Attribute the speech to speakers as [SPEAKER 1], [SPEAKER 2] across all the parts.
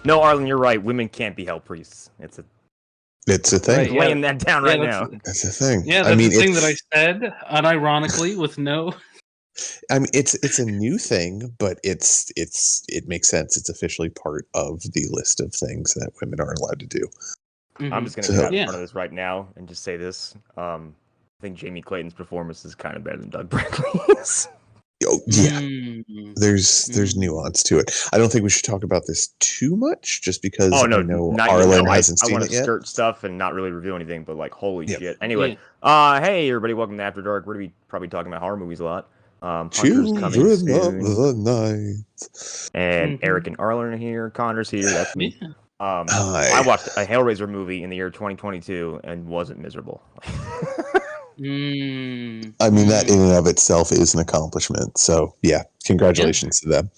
[SPEAKER 1] No, Arlen, you're right. Women can't be hell priests. It's
[SPEAKER 2] a thing.
[SPEAKER 3] Right,
[SPEAKER 1] laying that down right now.
[SPEAKER 2] It's a thing.
[SPEAKER 3] Yeah, that's the thing that I said unironically with no.
[SPEAKER 2] I mean, it's a new thing, but it makes sense. It's officially part of the list of things that women aren't allowed to do.
[SPEAKER 3] Mm-hmm.
[SPEAKER 1] I'm just going to get out in front of this right now and just say this. I think Jamie Clayton's performance is kind of better than Doug Bradley's.
[SPEAKER 2] Oh, yeah. There's nuance to it. I don't think we should talk about this too much, just because I know Arlen hasn't seen it yet. I want to skirt
[SPEAKER 1] stuff and not really reveal anything, but like, holy shit. Anyway, hey everybody, welcome to After Dark. We're going to be probably talking about horror movies a lot.
[SPEAKER 2] Children of the Night.
[SPEAKER 1] And Eric and Arlen are here. Connor's here. That's me.
[SPEAKER 2] Hi.
[SPEAKER 1] I watched a Hellraiser movie in the year 2022 and wasn't miserable.
[SPEAKER 2] I mean, that in and of itself is an accomplishment. So, yeah, congratulations to them.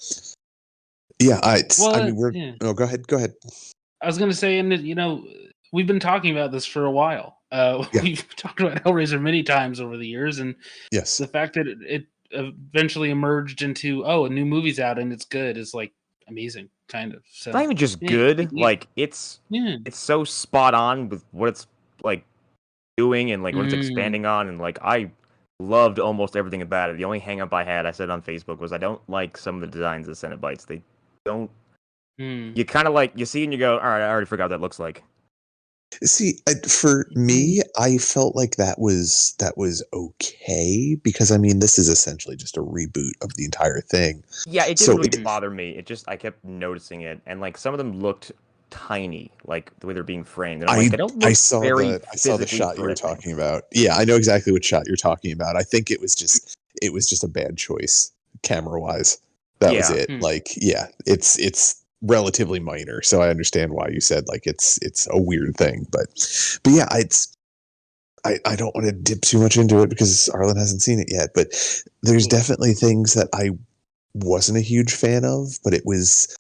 [SPEAKER 2] Yeah, Oh, go ahead.
[SPEAKER 3] I was going to say, and we've been talking about this for a while. We've talked about Hellraiser many times over the years, and the fact that it eventually emerged into a new movie's out and it's good is like amazing, kind of. So
[SPEAKER 1] it's not even just good. Like it's so spot on with what it's like doing and like what it's expanding on, and like I loved almost everything about it. The only hang up I had, I said on Facebook, was I don't like some of the designs of the Cenobites. They don't. You kind of like you see and you go, all right, I already forgot what that looks like.
[SPEAKER 2] See, for me, I felt like that was okay, because I mean, this is essentially just a reboot of the entire thing.
[SPEAKER 1] Yeah, it didn't really bother me. It just, I kept noticing it, and like some of them looked tiny, like the way they're being framed. And I'm
[SPEAKER 2] I saw the shot you were talking about. Yeah, I know exactly what shot you're talking about. I think it was just a bad choice camera wise. That was it. Like, yeah, it's relatively minor, so I understand why you said like it's a weird thing, but yeah, I don't want to dip too much into it because Arlen hasn't seen it yet, but there's definitely things that I wasn't a huge fan of, but it was,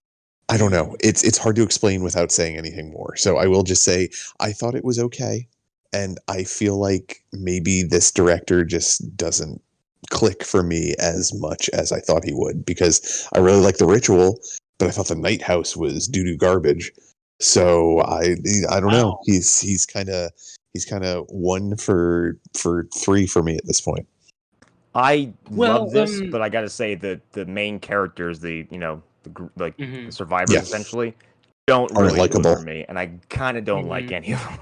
[SPEAKER 2] I don't know, it's hard to explain without saying anything more. So I will just say I thought it was okay, and I feel like maybe this director just doesn't click for me as much as I thought he would, because I really like The Ritual, but I thought The Night House was doo-doo garbage. So I don't know. He's kind of 1 for 3 for me at this point.
[SPEAKER 1] I love this, but I got to say the main characters, the survivors essentially, aren't really likable for me, and I kind of don't like any of them.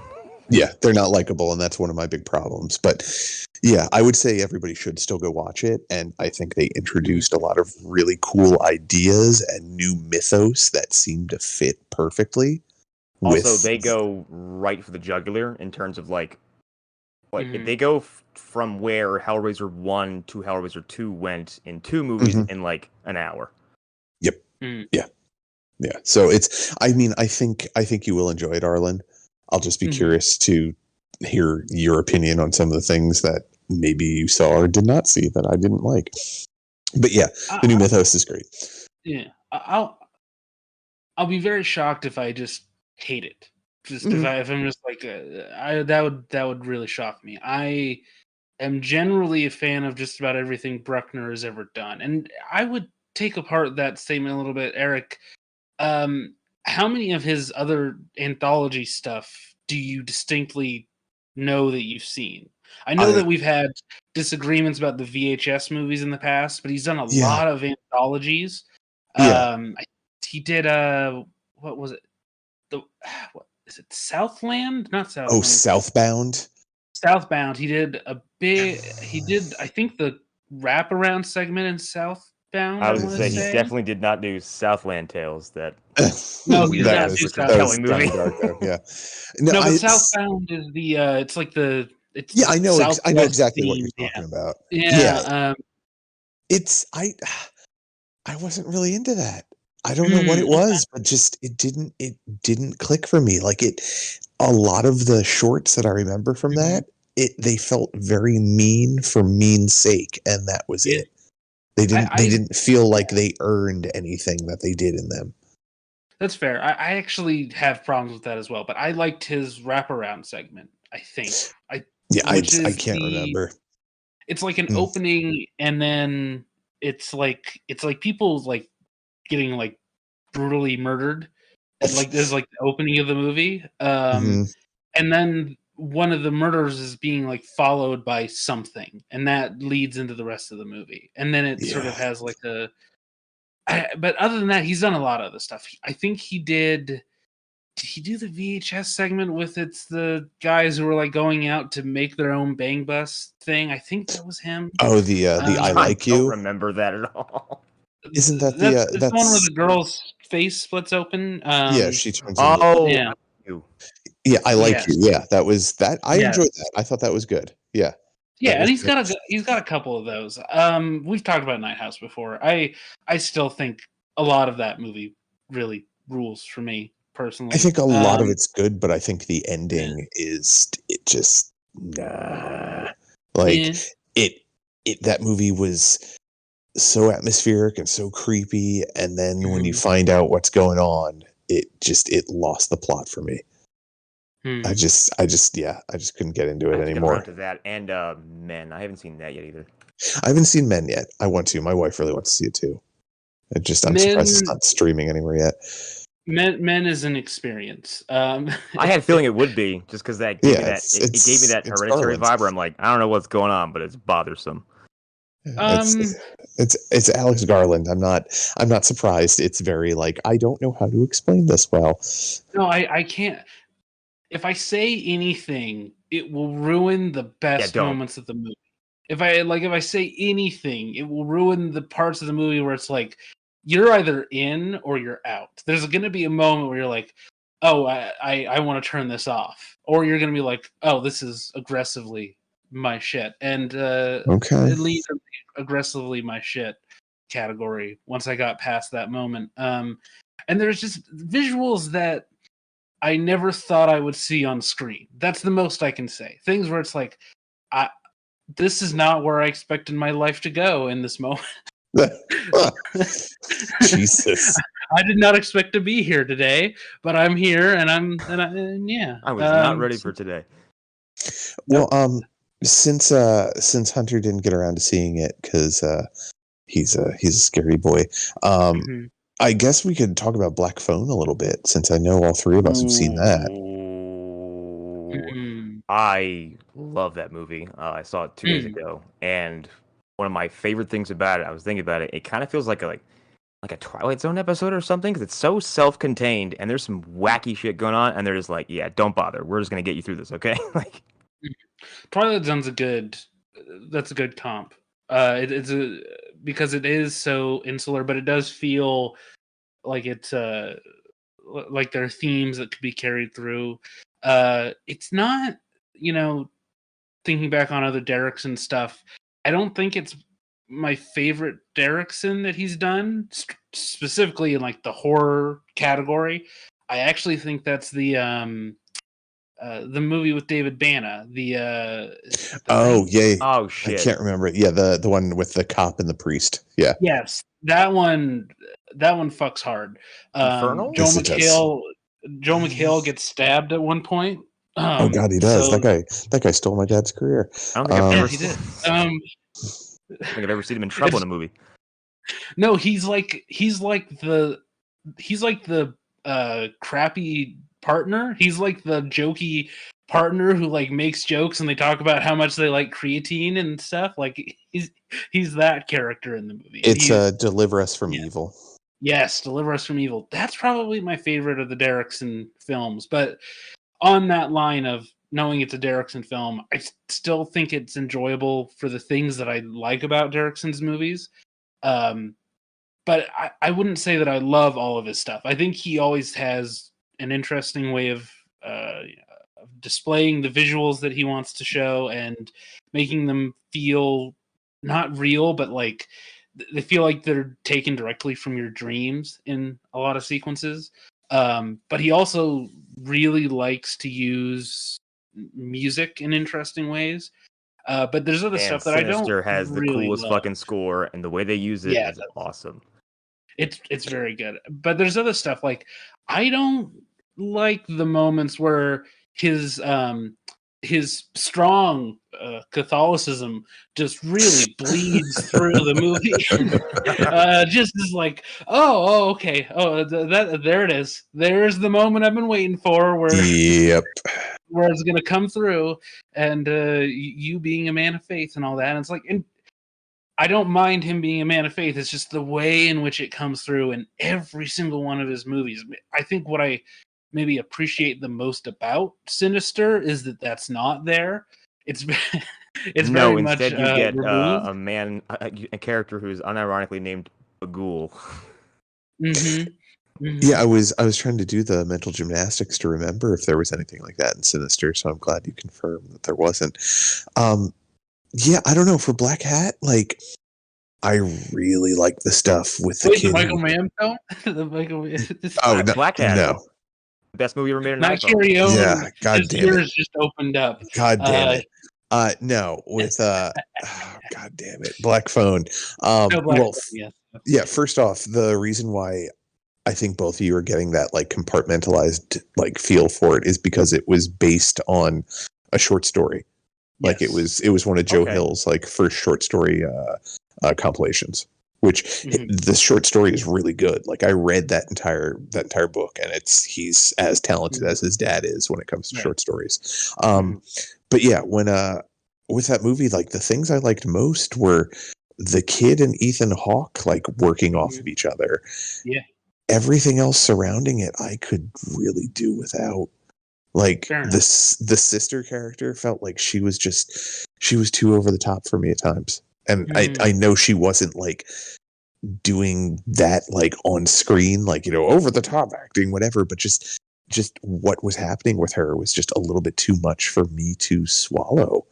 [SPEAKER 2] Yeah, they're not likable, and that's one of my big problems. But yeah, I would say everybody should still go watch it, and I think they introduced a lot of really cool ideas and new mythos that seem to fit perfectly.
[SPEAKER 1] Also, they go right for the jugular in terms of like they go from where Hellraiser 1 to Hellraiser 2 went in 2 movies in like an hour.
[SPEAKER 2] Yep. Yeah. So it's, I mean, I think you will enjoy it, Arlen. I'll just be curious to hear your opinion on some of the things that maybe you saw or did not see that I didn't like. But yeah, the new mythos is great.
[SPEAKER 3] Yeah, I'll be very shocked if I just hate it. Just if I'm just like that would really shock me. I am generally a fan of just about everything Bruckner has ever done, and I would take apart that statement a little bit, Eric. How many of his other anthology stuff do you distinctly know that you've seen? I know that we've had disagreements about the VHS movies in the past, but he's done a lot of anthologies. He did what was it? What is it? Southland? Not Southland.
[SPEAKER 2] Oh, Southbound.
[SPEAKER 3] Southbound. He did I think the wraparound segment in Southbound.
[SPEAKER 1] I was going to say he definitely did not do Southland Tales. That
[SPEAKER 3] no, he did not do
[SPEAKER 1] Southbound movie.
[SPEAKER 2] Yeah.
[SPEAKER 3] No, but Southbound is the it's like the it's
[SPEAKER 2] I know exactly what you're talking about.
[SPEAKER 3] Yeah.
[SPEAKER 2] It's I wasn't really into that. I don't know what it was, but just it didn't click for me. Like a lot of the shorts that I remember from that, they felt very mean for mean's sake, and that was it. They didn't feel like they earned anything that they did in them.
[SPEAKER 3] That's fair. I actually have problems with that as well, but I liked his wraparound segment, I think. I
[SPEAKER 2] can't remember.
[SPEAKER 3] It's like an opening, and then it's like people like getting like brutally murdered, There's like the opening of the movie,
[SPEAKER 2] Mhm.
[SPEAKER 3] and then one of the murders is being like followed by something, and that leads into the rest of the movie, and then it sort of has like but other than that, he's done a lot of other stuff. I think he did he do the VHS segment with it's the guys who were like going out to make their own bang bus thing? I think that was him.
[SPEAKER 2] Oh, the I Like You?
[SPEAKER 1] I don't remember that at all.
[SPEAKER 2] Isn't that
[SPEAKER 3] That's
[SPEAKER 2] the
[SPEAKER 3] the one where the girl's face splits open.
[SPEAKER 2] Yeah, she turns into
[SPEAKER 3] Yeah.
[SPEAKER 2] Yeah, I Like
[SPEAKER 3] Yes.
[SPEAKER 2] You. Yeah, that was that. I enjoyed that. I thought that was good. Yeah.
[SPEAKER 3] Yeah, and he's got a couple of those. We've talked about Night House before. I still think a lot of that movie really rules for me personally.
[SPEAKER 2] I think a lot of it's good, but I think the ending is nah. Like that movie was so atmospheric and so creepy, and then when you find out what's going on, it lost the plot for me. I just couldn't get into it anymore.
[SPEAKER 1] To that and Men. I haven't seen that yet either.
[SPEAKER 2] I haven't seen Men yet. I want to. My wife really wants to see it too. I'm surprised it's not streaming anywhere yet.
[SPEAKER 3] Men is an experience.
[SPEAKER 1] I had a feeling it would be, just because that gave me that it gave me that Hereditary vibe where I'm like, I don't know what's going on, but it's bothersome.
[SPEAKER 2] It's Alex Garland. I'm not surprised. It's very like, I don't know how to explain this well.
[SPEAKER 3] No, I can't. If I say anything, it will ruin the best moments of the movie. If I say anything, it will ruin the parts of the movie where it's like you're either in or you're out. There's going to be a moment where you're like, oh, I want to turn this off, or you're going to be like, oh, this is aggressively my shit, and it leads to the aggressively my shit category once I got past that moment. And there's just visuals that I never thought I would see on screen. That's the most I can say. Things where it's like, this is not where I expected my life to go in this moment.
[SPEAKER 2] Jesus.
[SPEAKER 3] I did not expect to be here today, but I'm here, and yeah.
[SPEAKER 1] I was not ready for today.
[SPEAKER 2] Well, since Hunter didn't get around to seeing it because he's a scary boy. I guess we could talk about Black Phone a little bit, since I know all three of us have seen that.
[SPEAKER 1] I love that movie. I saw it 2 days ago, and one of my favorite things about it, I was thinking about it, it kind of feels like a Twilight Zone episode or something, because it's so self-contained, and there's some wacky shit going on, and they're just like, yeah, don't bother. We're just going to get you through this, okay? Like,
[SPEAKER 3] Twilight Zone's that's a good comp. Because it is so insular, but it does feel like it's like there are themes that could be carried through. It's not, thinking back on other Derrickson stuff, I don't think it's my favorite Derrickson that he's done, specifically in like the horror category. I actually think that's the movie with David Bana.
[SPEAKER 2] Oh shit!
[SPEAKER 1] I
[SPEAKER 2] can't remember it. Yeah, the one with the cop and the priest. Yeah.
[SPEAKER 3] Yes, that one fucks hard.
[SPEAKER 1] Infernal?
[SPEAKER 3] Joe McHale gets stabbed at one point.
[SPEAKER 2] Oh God, he does. That guy stole my dad's career.
[SPEAKER 1] I don't think I've ever
[SPEAKER 3] he did.
[SPEAKER 1] I don't think I've ever seen him in trouble in a movie.
[SPEAKER 3] No, he's like the crappy partner. He's like the jokey partner who like makes jokes and they talk about how much they like creatine and stuff. Like he's that character in the movie.
[SPEAKER 2] It's Deliver Us from Evil.
[SPEAKER 3] Yes, Deliver Us from Evil. That's probably my favorite of the Derrickson films. But on that line of knowing it's a Derrickson film, I still think it's enjoyable for the things that I like about Derrickson's movies. But I wouldn't say that I love all of his stuff. I think he always has an interesting way of displaying the visuals that he wants to show and making them feel not real, but like they feel like they're taken directly from your dreams in a lot of sequences. But he also really likes to use music in interesting ways. But there's other stuff that
[SPEAKER 1] Sinister
[SPEAKER 3] I don't
[SPEAKER 1] has
[SPEAKER 3] really
[SPEAKER 1] the coolest
[SPEAKER 3] love.
[SPEAKER 1] fucking score, and the way they use it is awesome.
[SPEAKER 3] It's very good. But there's other stuff like I don't like the moments where his his strong Catholicism just really bleeds through the movie. Just is like, okay, there it is. There's the moment I've been waiting for, where where it's gonna come through, and you being a man of faith and all that. And it's like, and I don't mind him being a man of faith. It's just the way in which it comes through in every single one of his movies. I think what I maybe appreciate the most about Sinister is that that's not there. It's very much
[SPEAKER 1] instead you get
[SPEAKER 3] removed.
[SPEAKER 1] a character who's unironically named Bagul.
[SPEAKER 3] Mm-hmm. Mm-hmm.
[SPEAKER 2] Yeah, I was trying to do the mental gymnastics to remember if there was anything like that in Sinister, so I'm glad you confirmed that there wasn't. Yeah, I don't know, for Black Hat, like, I really like the stuff with the kid.
[SPEAKER 3] The Michael Mann film?
[SPEAKER 2] No,
[SPEAKER 1] Black Hat.
[SPEAKER 2] No.
[SPEAKER 1] Best movie ever made in
[SPEAKER 3] Not Carry On.
[SPEAKER 2] Yeah, God damn it.
[SPEAKER 3] Just opened up.
[SPEAKER 2] God damn it. No, with God damn it, Black Phone. Phone, yes. Yeah, first off, the reason why I think both of you are getting that like compartmentalized like feel for it is because it was based on a short story. Like it was one of Joe Hill's like first short story compilations, which the short story is really good. Like I read that entire book, and he's as talented as his dad is when it comes to short stories. But yeah, when with that movie, like the things I liked most were the kid and Ethan Hawke like working off of each other.
[SPEAKER 3] Yeah.
[SPEAKER 2] Everything else surrounding it, I could really do without. Like the sister character felt like she was too over the top for me at times. And I know she wasn't like doing that like on screen, like, you know, over the top acting, whatever, but just what was happening with her was just a little bit too much for me to swallow.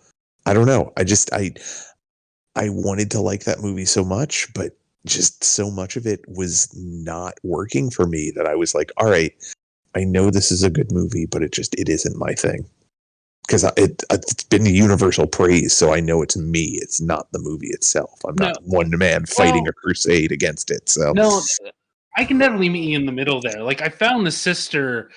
[SPEAKER 2] I don't know. I wanted to like that movie so much, but just so much of it was not working for me that I was like, all right, I know this is a good movie, but it isn't my thing. Because it's been universal praise, so I know it's me. It's not the movie itself. I'm not one man fighting a crusade against it. So
[SPEAKER 3] no, I can definitely meet you in the middle there. Like I found the sister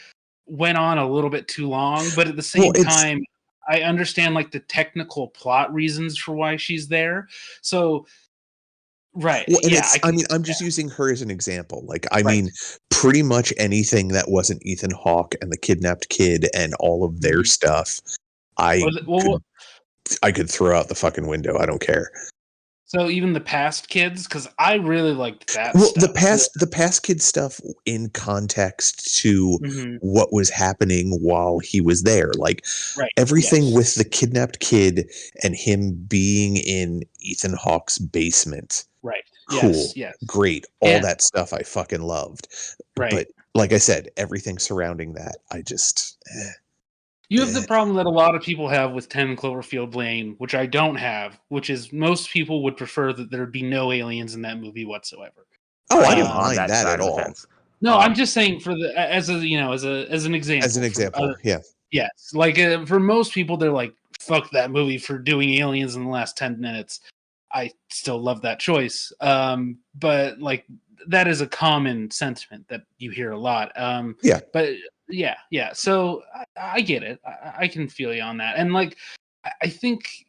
[SPEAKER 3] went on a little bit too long, but at the same time, I understand like the technical plot reasons for why she's there. So. Right.
[SPEAKER 2] Well, I'm just using her as an example. Like, I mean, pretty much anything that wasn't Ethan Hawke and the kidnapped kid and all of their stuff, I could throw out the fucking window. I don't care.
[SPEAKER 3] So even the past kids, because I really liked that.
[SPEAKER 2] Well, stuff. the past kid stuff in context to what was happening while he was there, like everything with the kidnapped kid and him being in Ethan Hawke's basement.
[SPEAKER 3] Right.
[SPEAKER 2] Cool. Yes. Great. All that stuff I fucking loved. Right. But like I said, everything surrounding that, I just.
[SPEAKER 3] You have the problem that a lot of people have with 10 Cloverfield Lane, which I don't have, which is most people would prefer that there be no aliens in that movie whatsoever.
[SPEAKER 2] Oh, I didn't mind that at all.
[SPEAKER 3] No, I'm just saying as an example.
[SPEAKER 2] As an example, yeah.
[SPEAKER 3] Yes, like for most people, they're like, "Fuck that movie for doing aliens in the last 10 minutes." I still love that choice, but like that is a common sentiment that you hear a lot.
[SPEAKER 2] Yeah,
[SPEAKER 3] but yeah. So I get it. I can feel you on that, and like I think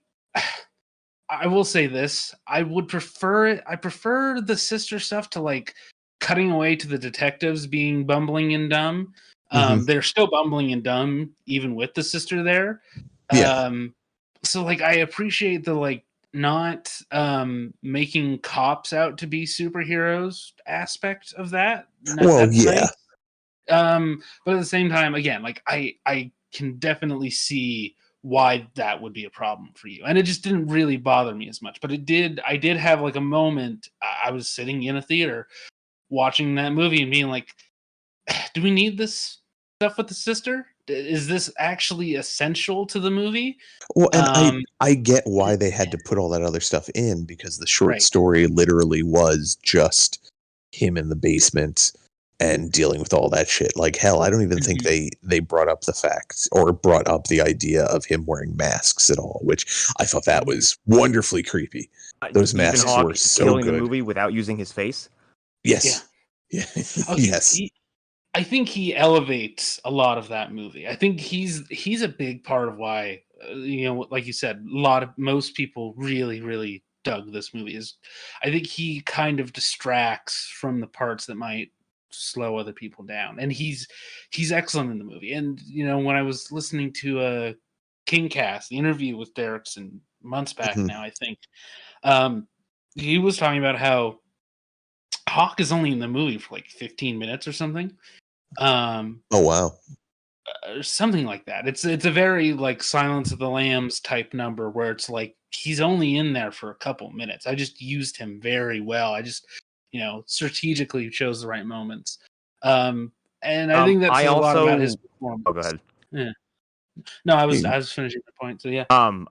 [SPEAKER 3] I will say this: I would prefer it. I prefer the sister stuff to like cutting away to the detectives being bumbling and dumb. They're still bumbling and dumb even with the sister there.
[SPEAKER 2] Yeah.
[SPEAKER 3] So like I appreciate the like not making cops out to be superheroes aspect of that.
[SPEAKER 2] Well, yeah.
[SPEAKER 3] Nice. But at the same time, again, like I can definitely see why that would be a problem for you, and it just didn't really bother me as much. But I did have like a moment. I was sitting in a theater watching that movie and being like, do we need this stuff with the sister? Is this actually essential to the movie?
[SPEAKER 2] Well, and I get why they had to put all that other stuff in, because the short story literally was just him in the basement and dealing with all that shit. Like, hell, I don't even think they brought up the fact or brought up the idea of him wearing masks at all, which I thought that was wonderfully creepy. Those masks were so
[SPEAKER 1] killing
[SPEAKER 2] good.
[SPEAKER 1] The movie without using his face?
[SPEAKER 2] Yes. Yeah. Yes.
[SPEAKER 3] I think he elevates a lot of that movie. I think he's a big part of why like you said, most people really, really dug this movie. I think he kind of distracts from the parts that might slow other people down, and he's excellent in the movie. And when I was listening to Kingcast, the interview with Derrickson months back now, I think he was talking about how Hawk is only in the movie for like 15 minutes or something.
[SPEAKER 2] Oh wow.
[SPEAKER 3] Something like that. It's a very like Silence of the Lambs type number where it's like he's only in there for a couple minutes. I just used him very well. I just strategically chose the right moments. And I think that's a lot about his performance.
[SPEAKER 1] Oh, go ahead.
[SPEAKER 3] Yeah. No, I was finishing the point. So yeah.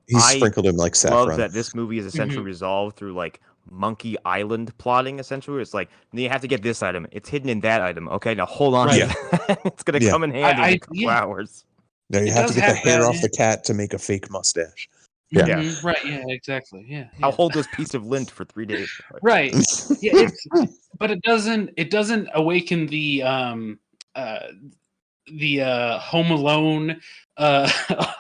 [SPEAKER 2] He sprinkled him like saffron.
[SPEAKER 1] Love that this movie is essentially resolved through like Monkey Island plotting. Essentially, it's like you have to get this item. It's hidden in that item. Okay, now hold on.
[SPEAKER 2] Right.
[SPEAKER 1] It's gonna come in handy in a couple hours.
[SPEAKER 2] Now you have to get the hair off the cat to make a fake mustache.
[SPEAKER 3] Yeah. Mm-hmm. Right. Yeah. Exactly. Yeah.
[SPEAKER 1] I'll hold this piece of lint for 3 days.
[SPEAKER 3] Right. Yeah. But it doesn't awaken the Home Alone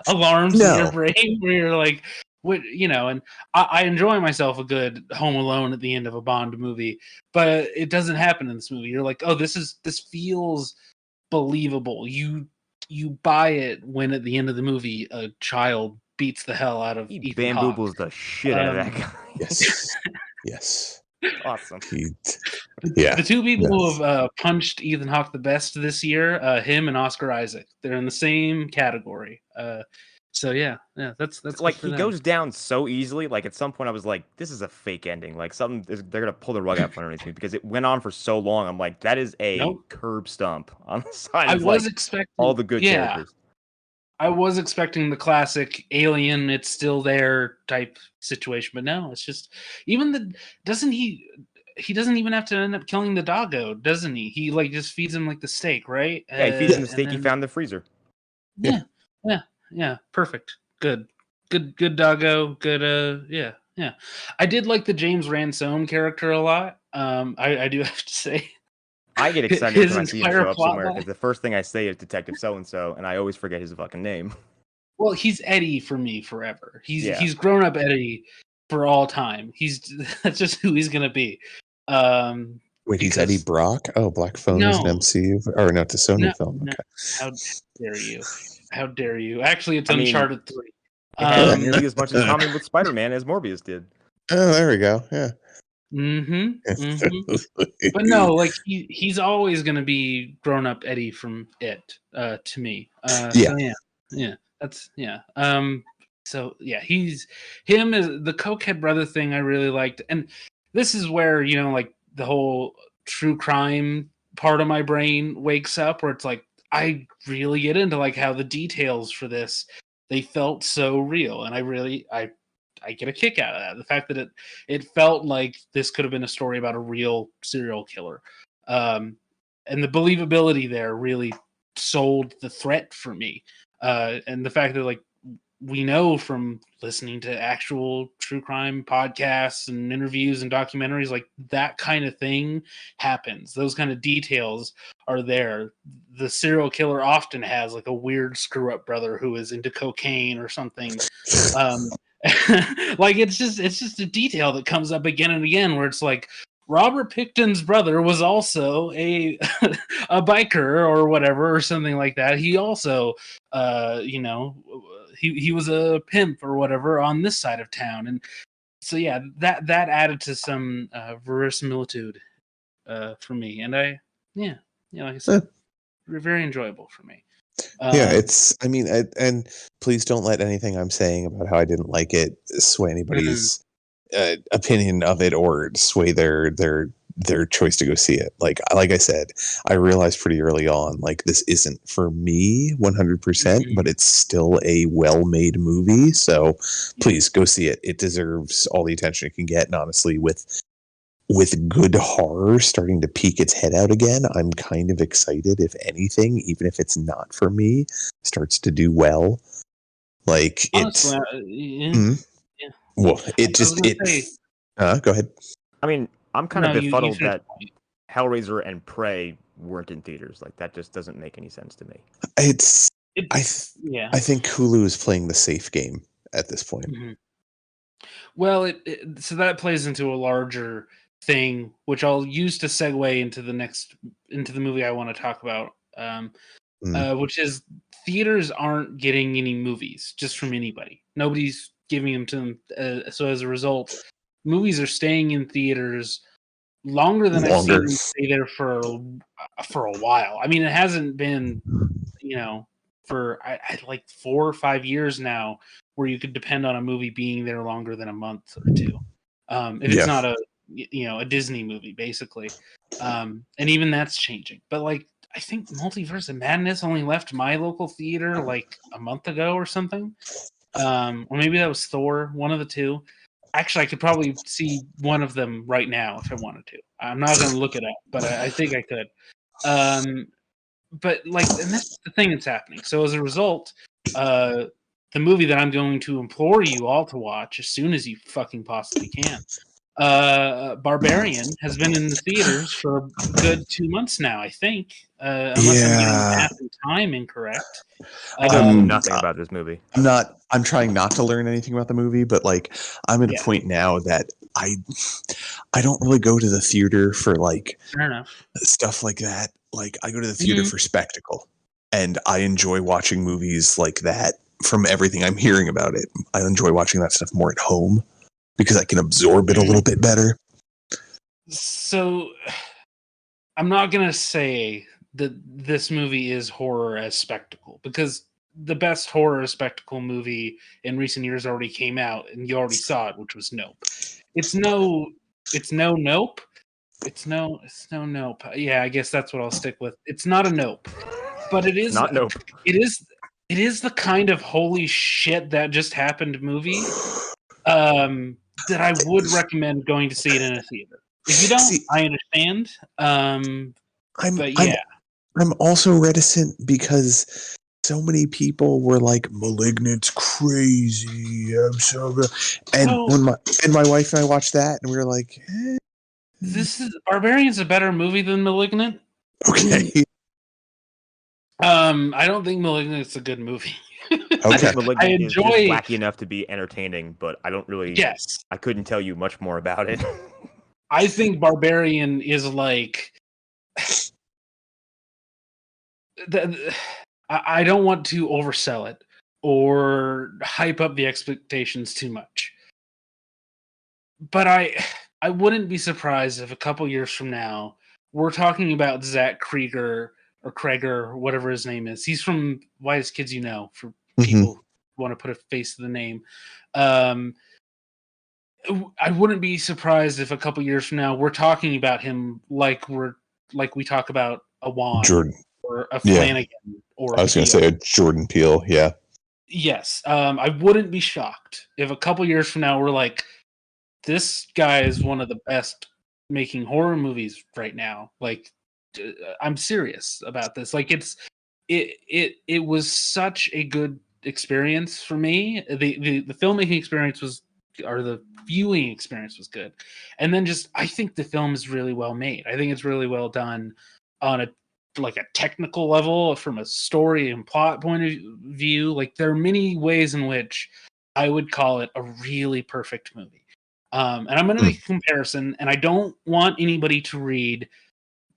[SPEAKER 3] alarms in your brain where you're like, what, and I enjoy myself a good Home Alone at the end of a Bond movie, but it doesn't happen in this movie. You're like, oh, this feels believable. You buy it when at the end of the movie a child beats the hell out of Ethan Hawke.
[SPEAKER 1] Bamboozles the shit out of that guy.
[SPEAKER 2] Yes.
[SPEAKER 1] Awesome.
[SPEAKER 2] Yeah.
[SPEAKER 3] The two people who have punched Ethan Hawke the best this year, him and Oscar Isaac, they're in the same category. So that's
[SPEAKER 1] like he goes down so easily. Like at some point, I was like, "This is a fake ending. Like they're gonna pull the rug out from underneath me," because it went on for so long. I'm like, "That is a curb stomp on the side."
[SPEAKER 3] I was expecting
[SPEAKER 1] all the good characters.
[SPEAKER 3] I was expecting the classic Alien, it's still there type situation, but no, it's just he doesn't even have to end up killing the doggo, doesn't he? He like just feeds him like the steak, right?
[SPEAKER 1] Yeah, he feeds him the steak he found in the freezer.
[SPEAKER 3] Yeah, perfect. Good doggo. Good yeah. I did like the James Ransone character a lot. I do have to say.
[SPEAKER 1] I get excited when I see him show up somewhere because the first thing I say is Detective So-and-so, and I always forget his fucking name.
[SPEAKER 3] Well, he's Eddie for me forever. He's grown up Eddie for all time. That's just who he's gonna be.
[SPEAKER 2] Wait, he's Eddie Brock? Oh, Black Phone is an MCU or no, it's a Sony film. Okay.
[SPEAKER 3] How dare you? How dare you? Actually, it's Uncharted 3.
[SPEAKER 1] It has nearly as much in common with Spider-Man as Morbius did.
[SPEAKER 2] Oh, there we go. Yeah.
[SPEAKER 3] But no, like he's always going to be grown up Eddie from It to me. So he's him as the cokehead brother thing I really liked, and this is where like the whole true crime part of my brain wakes up, where it's like I really get into like how the details for this, they felt so real, and I get a kick out of that. The fact that it felt like this could have been a story about a real serial killer. And the believability there really sold the threat for me. And the fact that like we know from listening to actual true crime podcasts and interviews and documentaries, like that kind of thing happens. Those kind of details are there. The serial killer often has like a weird screw up brother who is into cocaine or something. Like it's just a detail that comes up again and again where it's like Robert Picton's brother was also a biker or whatever or something like that. He also he was a pimp or whatever on this side of town. And so that added to some verisimilitude for me. And like I said, very enjoyable for me.
[SPEAKER 2] And please don't let anything I'm saying about how I didn't like it sway anybody's opinion of it or sway their choice to go see it. Like I said, I realized pretty early on, like this isn't for me 100%, but it's still a well-made movie. So please go see it. It deserves all the attention it can get. And honestly, with good horror starting to peek its head out again, I'm kind of excited if anything, even if it's not for me, starts to do well. Like
[SPEAKER 3] honestly,
[SPEAKER 2] well, go ahead.
[SPEAKER 1] I mean, I'm kind of befuddled that Hellraiser and Prey weren't in theaters. Like that just doesn't make any sense to me.
[SPEAKER 2] It's I think Hulu is playing the safe game at this point.
[SPEAKER 3] Mm-hmm. Well, so that plays into a larger thing, which I'll use to segue into the movie I want to talk about, which is theaters aren't getting any movies just from anybody. Nobody's giving them to them. So as a result, movies are staying in theaters longer than I've seen them stay there for a while. I mean, it hasn't been, for like 4 or 5 years now, where you could depend on a movie being there longer than a month or two. If it's not a Disney movie, basically. And even that's changing. But like, I think Multiverse of Madness only left my local theater like a month ago or something. Or maybe that was Thor, one of the two. Actually, I could probably see one of them right now if I wanted to. I'm not going to look it up, but I think I could. But like, and that's the thing that's happening. So as a result, the movie that I'm going to implore you all to watch as soon as you fucking possibly can, Barbarian, has been in the theaters for a good 2 months now, I think. Unless I'm getting math and time incorrect.
[SPEAKER 1] I know nothing about this movie.
[SPEAKER 2] I'm trying not to learn anything about the movie, but like, I'm at a point now that I don't really go to the theater for like stuff like that. Like, I go to the theater for spectacle, and I enjoy watching movies like that. From everything I'm hearing about it, I enjoy watching that stuff more at home because I can absorb it a little bit better.
[SPEAKER 3] So, I'm not gonna say that this movie is horror as spectacle, because the best horror spectacle movie in recent years already came out, and you already saw it, which was Nope. It's no Nope. It's no Nope. Yeah, I guess that's what I'll stick with. It's not a Nope, but it is
[SPEAKER 1] not Nope.
[SPEAKER 3] It is the kind of holy shit that just happened movie that I would recommend going to see it in a theater. If you don't, I understand.
[SPEAKER 2] I'm also reticent because so many people were like, "Malignant's crazy." I'm so good. And when my wife and I watched that, and we were like,
[SPEAKER 3] Barbarian's a better movie than Malignant.
[SPEAKER 2] Okay.
[SPEAKER 3] I don't think Malignant's a good movie.
[SPEAKER 2] Okay.
[SPEAKER 1] I think Malignant is just wacky enough to be entertaining, but I don't really.
[SPEAKER 3] Yes.
[SPEAKER 1] I couldn't tell you much more about it.
[SPEAKER 3] I think Barbarian is like. I don't want to oversell it or hype up the expectations too much, but I wouldn't be surprised if a couple years from now we're talking about Zach Krieger or Kreger or whatever his name is. He's from Whitest Kids You Know, for people who want to put a face to the name. I wouldn't be surprised if a couple years from now we're talking about him like we talk about a Wan
[SPEAKER 2] Jordan
[SPEAKER 3] or a Flanagan or
[SPEAKER 2] I was going to say a Jordan Peele. Yeah.
[SPEAKER 3] Yes. I wouldn't be shocked if a couple years from now we're like, this guy is one of the best making horror movies right now. Like, I'm serious about this. Like, it was such a good experience for me. The filmmaking experience or the viewing experience was good. And then I think the film is really well made. I think it's really well done on a technical level, from a story and plot point of view. Like, there are many ways in which I would call it a really perfect movie. And I'm going to make a comparison, and I don't want anybody to read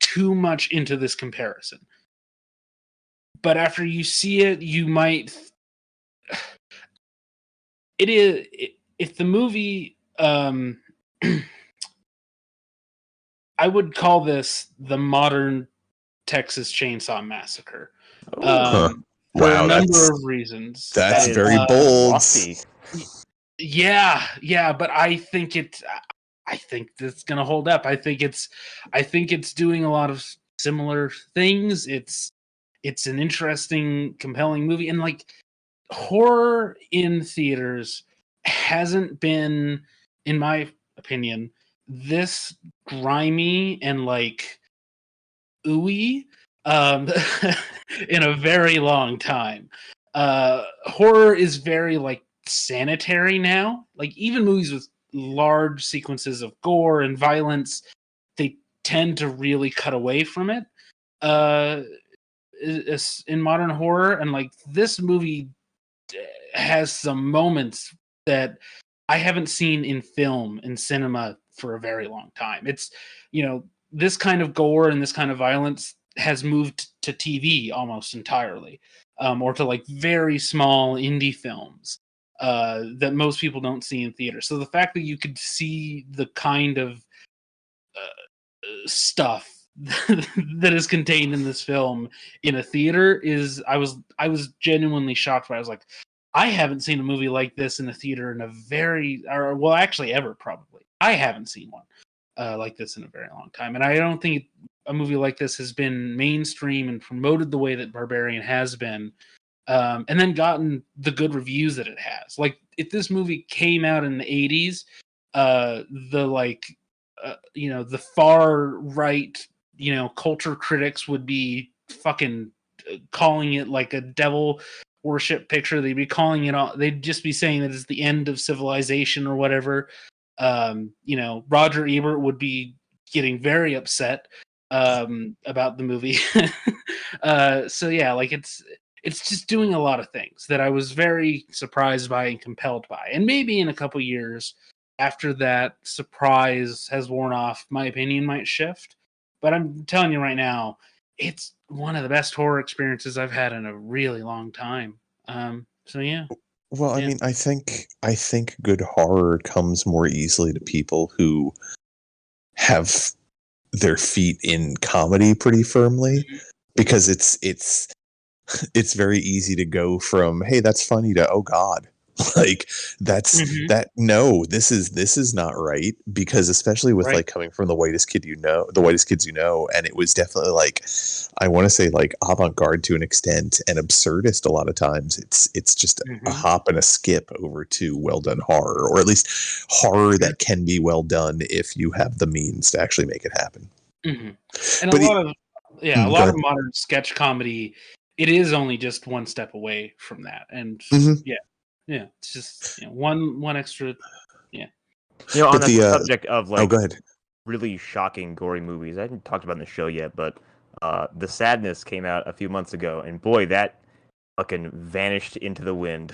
[SPEAKER 3] too much into this comparison. But after you see it, you might. If the movie, I would call this the modern Texas Chainsaw Massacre. For a number of reasons.
[SPEAKER 2] That's very bold.
[SPEAKER 3] Yeah, but I think that's gonna hold up. I think it's doing a lot of similar things. It's an interesting, compelling movie, and like, horror in theaters hasn't been, in my opinion, this grimy and like ooey in a very long time. Horror is very like sanitary now. Like, even movies with large sequences of gore and violence, they tend to really cut away from it. in modern horror, and like this movie has some moments that I haven't seen in film and cinema for a very long time. It's, this kind of gore and this kind of violence has moved to TV almost entirely, or to like very small indie films that most people don't see in theater. So the fact that you could see the kind of stuff that is contained in this film in a theater is, I was genuinely shocked. I was like, I haven't seen a movie like this in a theater in actually ever, probably. I haven't seen one like this in a very long time. And I don't think a movie like this has been mainstream and promoted the way that Barbarian has been, and then gotten the good reviews that it has. Like, if this movie came out in the 80s, the far right, culture critics would be fucking calling it like a devil worship picture. They'd be calling it all. They'd just be saying that it's the end of civilization or whatever. Roger Ebert would be getting very upset about the movie. So yeah, like it's just doing a lot of things that I was very surprised by and compelled by. And maybe in a couple years, after that surprise has worn off, my opinion might shift. But I'm telling you right now, it's one of the best horror experiences I've had in a really long time. So yeah.
[SPEAKER 2] Well, I mean, I think good horror comes more easily to people who have their feet in comedy pretty firmly, because it's very easy to go from, hey, that's funny, to, oh God. Like, that's that. No, this is not right, because especially with like coming from the whitest kids you know, and it was definitely like, I want to say like avant-garde to an extent, and absurdist a lot of times. It's just a hop and a skip over to well done horror, or at least horror that can be well done if you have the means to actually make it happen.
[SPEAKER 3] And but a lot of modern sketch comedy, it is only just one step away from that, and yeah, it's just one extra. Yeah.
[SPEAKER 1] On the subject of like,
[SPEAKER 2] go ahead.
[SPEAKER 1] Really shocking, gory movies, I hadn't talked about in the show yet, but The Sadness came out a few months ago, and boy, that fucking vanished into the wind.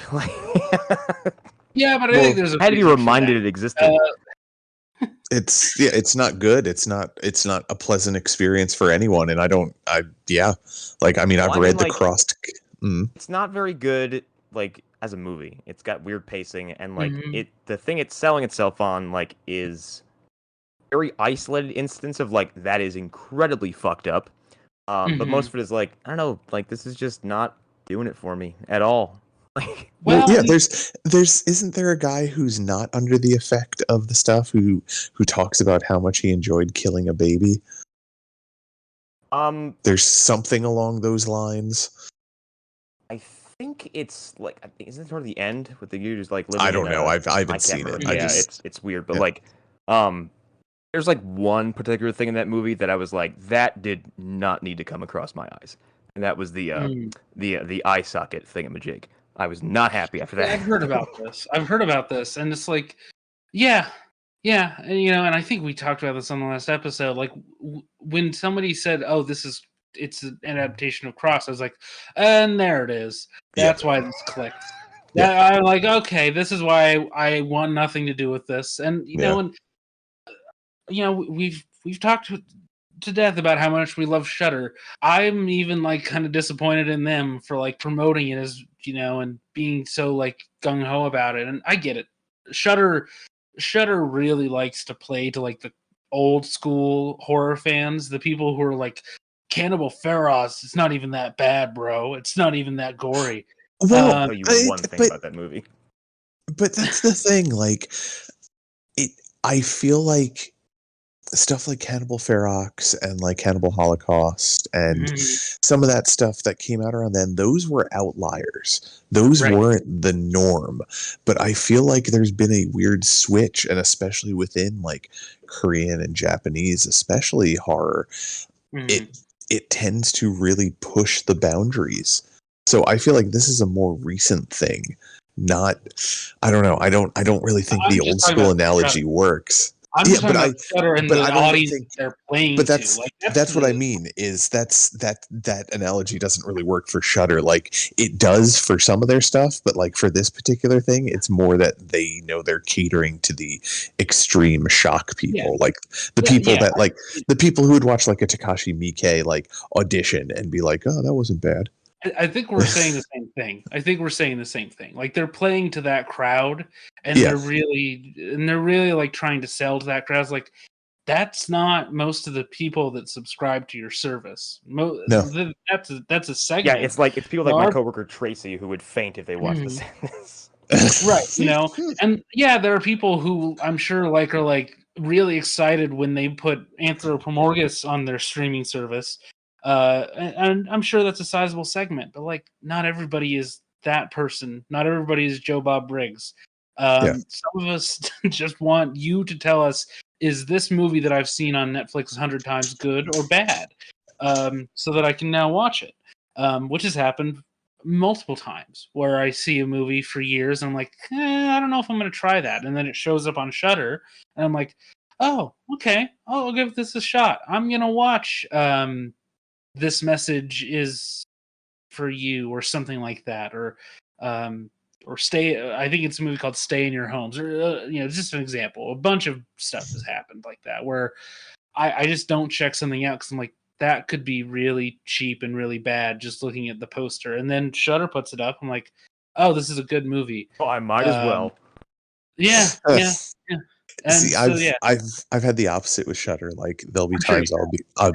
[SPEAKER 3] Yeah, but I think there's
[SPEAKER 1] had to be reminded it existed.
[SPEAKER 2] It's not good. It's not a pleasant experience for anyone, and I've read The Crossed.
[SPEAKER 1] It's not very good, like, as a movie. It's got weird pacing, and like the thing it's selling itself on, like, is very isolated instance of like, that is incredibly fucked up. But most of it is like, I don't know, like, this is just not doing it for me at all. Like,
[SPEAKER 2] there's isn't there a guy who's not under the effect of the stuff who talks about how much he enjoyed killing a baby? There's something along those lines.
[SPEAKER 1] I think it's like, isn't it toward the end with the dude who's like living?
[SPEAKER 2] I don't know. I haven't seen it.
[SPEAKER 1] Yeah, it's weird, but like, there's like one particular thing in that movie that I was like, that did not need to come across my eyes, and that was the eye socket thingamajig. I was not happy after that.
[SPEAKER 3] I've heard about this, and it's like, yeah, and I think we talked about this on the last episode. Like, when somebody said, "Oh, it's an adaptation of Cross," I was like, and there it is. That's why this clicked. Yeah. I'm like, okay, this is why I want nothing to do with this. And we've talked to death about how much we love Shudder. I'm even like kind of disappointed in them for like promoting it as, and being so like gung ho about it. And I get it. Shudder really likes to play to like the old school horror fans, the people who are like, Cannibal Feroz, it's not even that bad, bro. It's not even that gory.
[SPEAKER 2] Well,
[SPEAKER 1] I'll tell you one thing about that movie.
[SPEAKER 2] But that's the thing. Like, I feel like stuff like Cannibal Ferox and like Cannibal Holocaust and some of that stuff that came out around then, those were outliers. Those weren't the norm. But I feel like there's been a weird switch, and especially within like Korean and Japanese, especially horror, it tends to really push the boundaries. So I feel like this is a more recent thing. I don't know. I don't really think the old school analogy works.
[SPEAKER 3] I'm just talking about Shudder and the audience they're playing
[SPEAKER 2] but
[SPEAKER 3] to. Like,
[SPEAKER 2] that's what I mean. Is that analogy doesn't really work for Shudder. Like, it does for some of their stuff, but like for this particular thing, it's more that they know they're catering to the extreme shock people, like the people that like the people who would watch like a Takashi Miike like audition and be like, oh, that wasn't bad.
[SPEAKER 3] I think we're saying the same thing. Like, they're playing to that crowd, and they're really like trying to sell to that crowd. It's like, that's not most of the people that subscribe to your service.
[SPEAKER 2] No,
[SPEAKER 3] that's a segment.
[SPEAKER 1] Yeah, it's people like my coworker Tracy who would faint if they watched this.
[SPEAKER 3] Right, and there are people who I'm sure are like really excited when they put Anthropomorphus on their streaming service. And I'm sure that's a sizable segment, but like, not everybody is that person. Not everybody is Joe Bob Briggs. Some of us just want you to tell us, is this movie that I've seen on Netflix 100 times good or bad? So that I can now watch it. Which has happened multiple times, where I see a movie for years and I'm like, I don't know if I'm going to try that. And then it shows up on Shudder and I'm like, oh, okay, I'll give this a shot. I'm going to watch This Message Is For You, or something like that, or Stay. I think it's a movie called Stay in Your Homes, or just an example. A bunch of stuff has happened like that where I just don't check something out because I'm like, that could be really cheap and really bad just looking at the poster. And then Shudder puts it up. I'm like, oh, this is a good movie.
[SPEAKER 1] Oh, I might as well.
[SPEAKER 3] Yeah. And
[SPEAKER 2] see, I've had the opposite with Shudder. Like, there'll be times I'll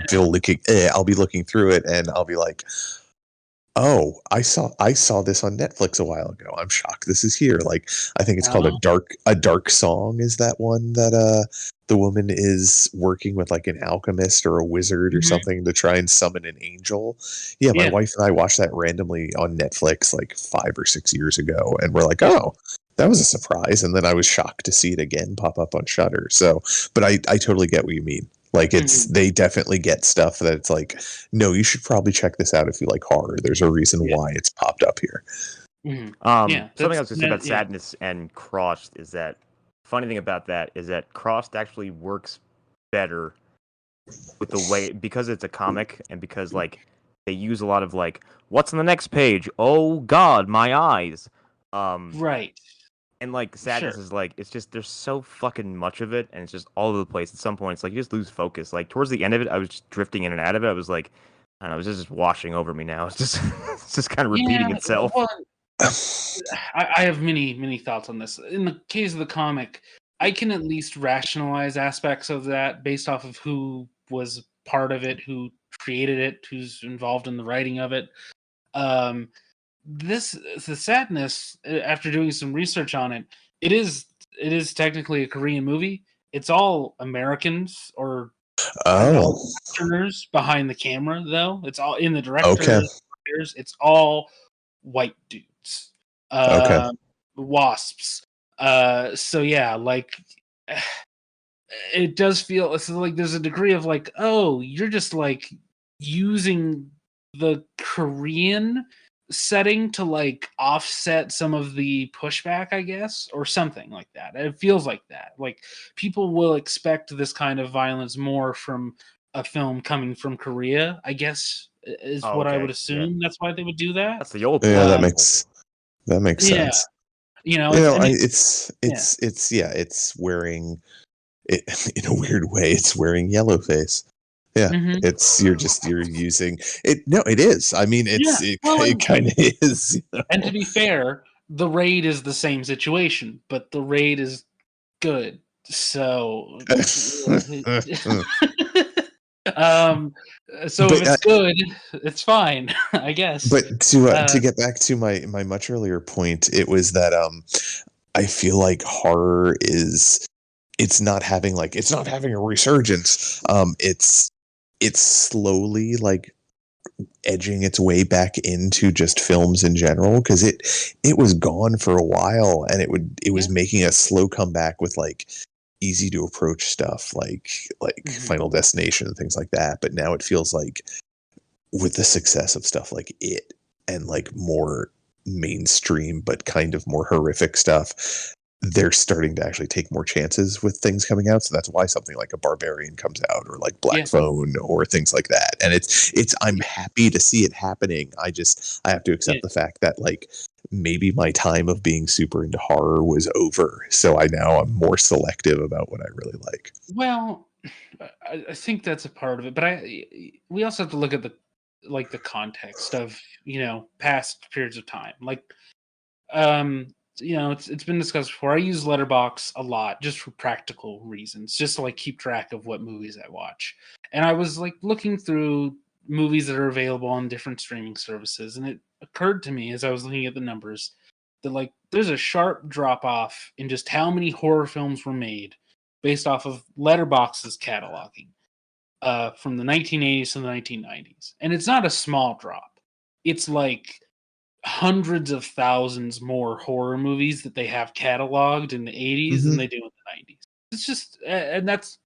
[SPEAKER 2] be looking through it and I'll be like, oh, I saw this on Netflix a while ago. I'm shocked this is here. Like, I think it's called A Dark Song. Is that one that the woman is working with like an alchemist or a wizard or something to try and summon an angel? Yeah, my wife and I watched that randomly on Netflix like 5 or 6 years ago, and we're like, oh, that was a surprise. And then I was shocked to see it again pop up on Shudder. So, but I totally get what you mean. Like, they definitely get stuff that it's like, no, you should probably check this out if you like horror. There's a reason why it's popped up here.
[SPEAKER 1] Something I was going to say about Sadness and Crossed is that, funny thing about that is that Crossed actually works better with the way, because it's a comic and because like they use a lot of like, what's on the next page? Oh God, my eyes.
[SPEAKER 3] Right.
[SPEAKER 1] And like Sadness is like, it's just, there's so fucking much of it and it's just all over the place. At some point it's like you just lose focus. Like towards the end of it, I was just drifting in and out of it. I was like, I don't know, it was just washing over me now. It's just kind of repeating itself.
[SPEAKER 3] Well, I have many thoughts on this. In the case of the comic, I can at least rationalize aspects of that based off of who was part of it, who created it, who's involved in the writing of it. The Sadness, after doing some research on it, it is technically a Korean movie. It's all Americans or Westerners behind the camera, though. It's all in the director. It's all white dudes. Wasps. So yeah, like it does feel like there's a degree of like, oh, you're just like using the Korean setting to like offset some of the pushback, I guess, or something like that. It feels like that. Like, people will expect this kind of violence more from a film coming from Korea, I guess, is what I would assume. Yeah. That's why they would do that.
[SPEAKER 1] That's the old
[SPEAKER 2] that makes sense. It's wearing it in a weird way. It's wearing yellow face. Yeah, you're using it. No, it is. I mean, it kind of is. You know?
[SPEAKER 3] And to be fair, the Raid is the same situation, but the Raid is good. So, so if it's good, it's fine, I guess.
[SPEAKER 2] But to get back to my much earlier point, it was that I feel like horror it's not having a resurgence. It's slowly like edging its way back into just films in general, because it was gone for a while, and it was making a slow comeback with like easy to approach stuff like Final Destination and things like that. But now it feels like, with the success of stuff like It and like more mainstream but kind of more horrific stuff, they're starting to actually take more chances with things coming out. So that's why something like a Barbarian comes out, or like Black Phone, or things like that. And I'm happy to see it happening. I have to accept the fact that like maybe my time of being super into horror was over. So I'm more selective about what I really like.
[SPEAKER 3] Well, I think that's a part of it, but we also have to look at the context of, past periods of time. Like, it's been discussed before. I use Letterboxd a lot just for practical reasons, just to like keep track of what movies I watch. And I was like looking through movies that are available on different streaming services, and it occurred to me as I was looking at the numbers that like there's a sharp drop off in just how many horror films were made based off of Letterboxd's cataloging from the 1980s to the 1990s. And it's not a small drop. It's like hundreds of thousands more horror movies that they have cataloged in the 80s than they do in the 90s. It's just, and that's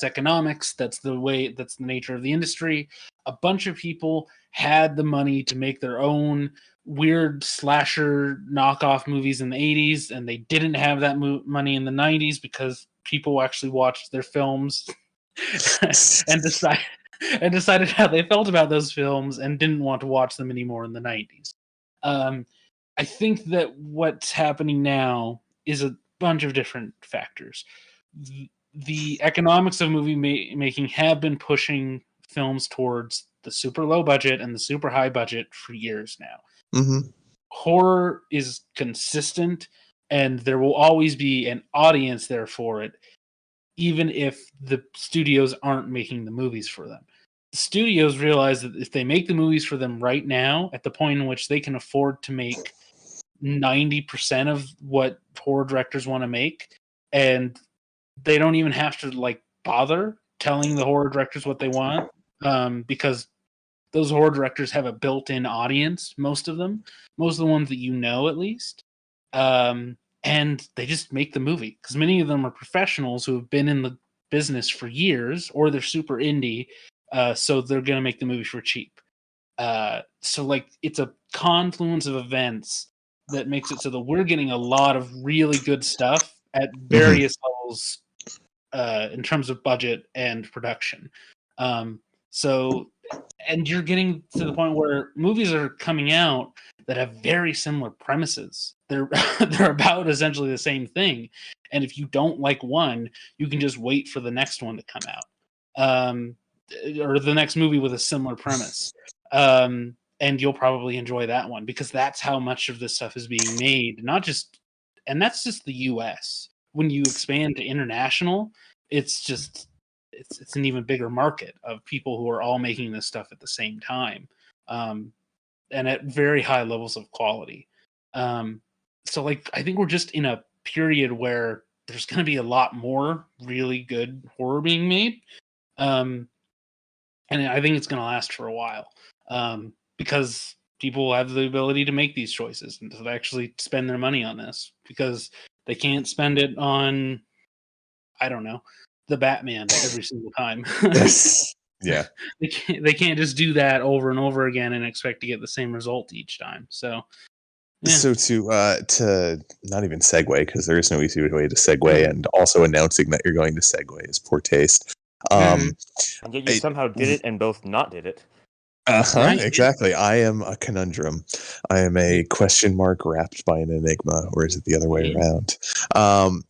[SPEAKER 3] economics. That's the nature of the industry. A bunch of people had the money to make their own weird slasher knockoff movies in the 80s, and they didn't have that money in the 90s because people actually watched their films and decided how they felt about those films and didn't want to watch them anymore in the 90s. I think that what's happening now is a bunch of different factors. The economics of movie making have been pushing films towards the super low budget and the super high budget for years now. Horror is consistent, and there will always be an audience there for it, even if the studios aren't making the movies for them. The studios realize that if they make the movies for them right now, at the point in which they can afford to make 90% of what horror directors want to make, and they don't even have to like bother telling the horror directors what they want, because those horror directors have a built-in audience, most of the ones that at least, and they just make the movie because many of them are professionals who have been in the business for years, or they're super indie, so they're going to make the movie for cheap. So like it's a confluence of events that makes it so that we're getting a lot of really good stuff at various levels in terms of budget and production. And you're getting to the point where movies are coming out that have very similar premises. They're about essentially the same thing. And if you don't like one, you can just wait for the next one to come out. Or the next movie with a similar premise. And you'll probably enjoy that one because that's how much of this stuff is being made. And that's just the US. When you expand to international, it's an even bigger market of people who are all making this stuff at the same time, and at very high levels of quality. So like, I think we're just in a period where there's going to be a lot more really good horror being made. And I think it's going to last for a while, because people have the ability to make these choices and to actually spend their money on this, because they can't spend it on, I don't know, the Batman every single time.
[SPEAKER 2] Yeah.
[SPEAKER 3] They can't just do that over and over again and expect to get the same result each time. So, yeah.
[SPEAKER 2] So to not even segue, because there is no easy way to segue, and also announcing that you're going to segue is poor taste.
[SPEAKER 1] And yet you somehow did it and both not did it.
[SPEAKER 2] Exactly. I am a conundrum. I am a question mark wrapped by an enigma, or is it the other way around?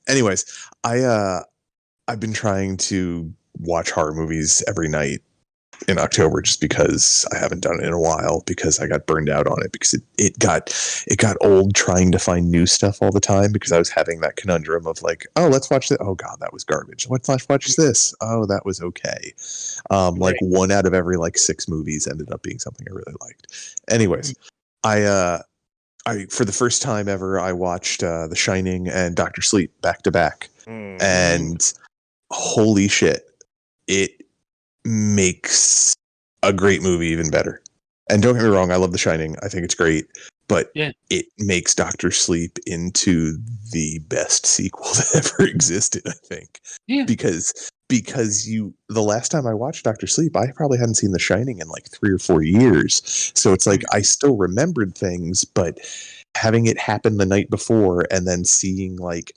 [SPEAKER 2] Anyways, I've been trying to watch horror movies every night in October just because I haven't done it in a while, because I got burned out on it, because it got old trying to find new stuff all the time, because I was having that conundrum of like, oh, let's watch this. Oh God, that was garbage. Let's watch this. Oh, that was okay. Like 1 out of every like 6 movies ended up being something I really liked. Anyways, I for the first time ever, I watched The Shining and Dr. Sleep back to back, and holy shit, it makes a great movie even better. And don't get me wrong, I love The Shining. I think it's great, but it makes Dr. Sleep into the best sequel that ever existed, I think.
[SPEAKER 3] Yeah.
[SPEAKER 2] Because the last time I watched Dr. Sleep, I probably hadn't seen The Shining in like 3 or 4 years. So it's like I still remembered things, but having it happen the night before and then seeing like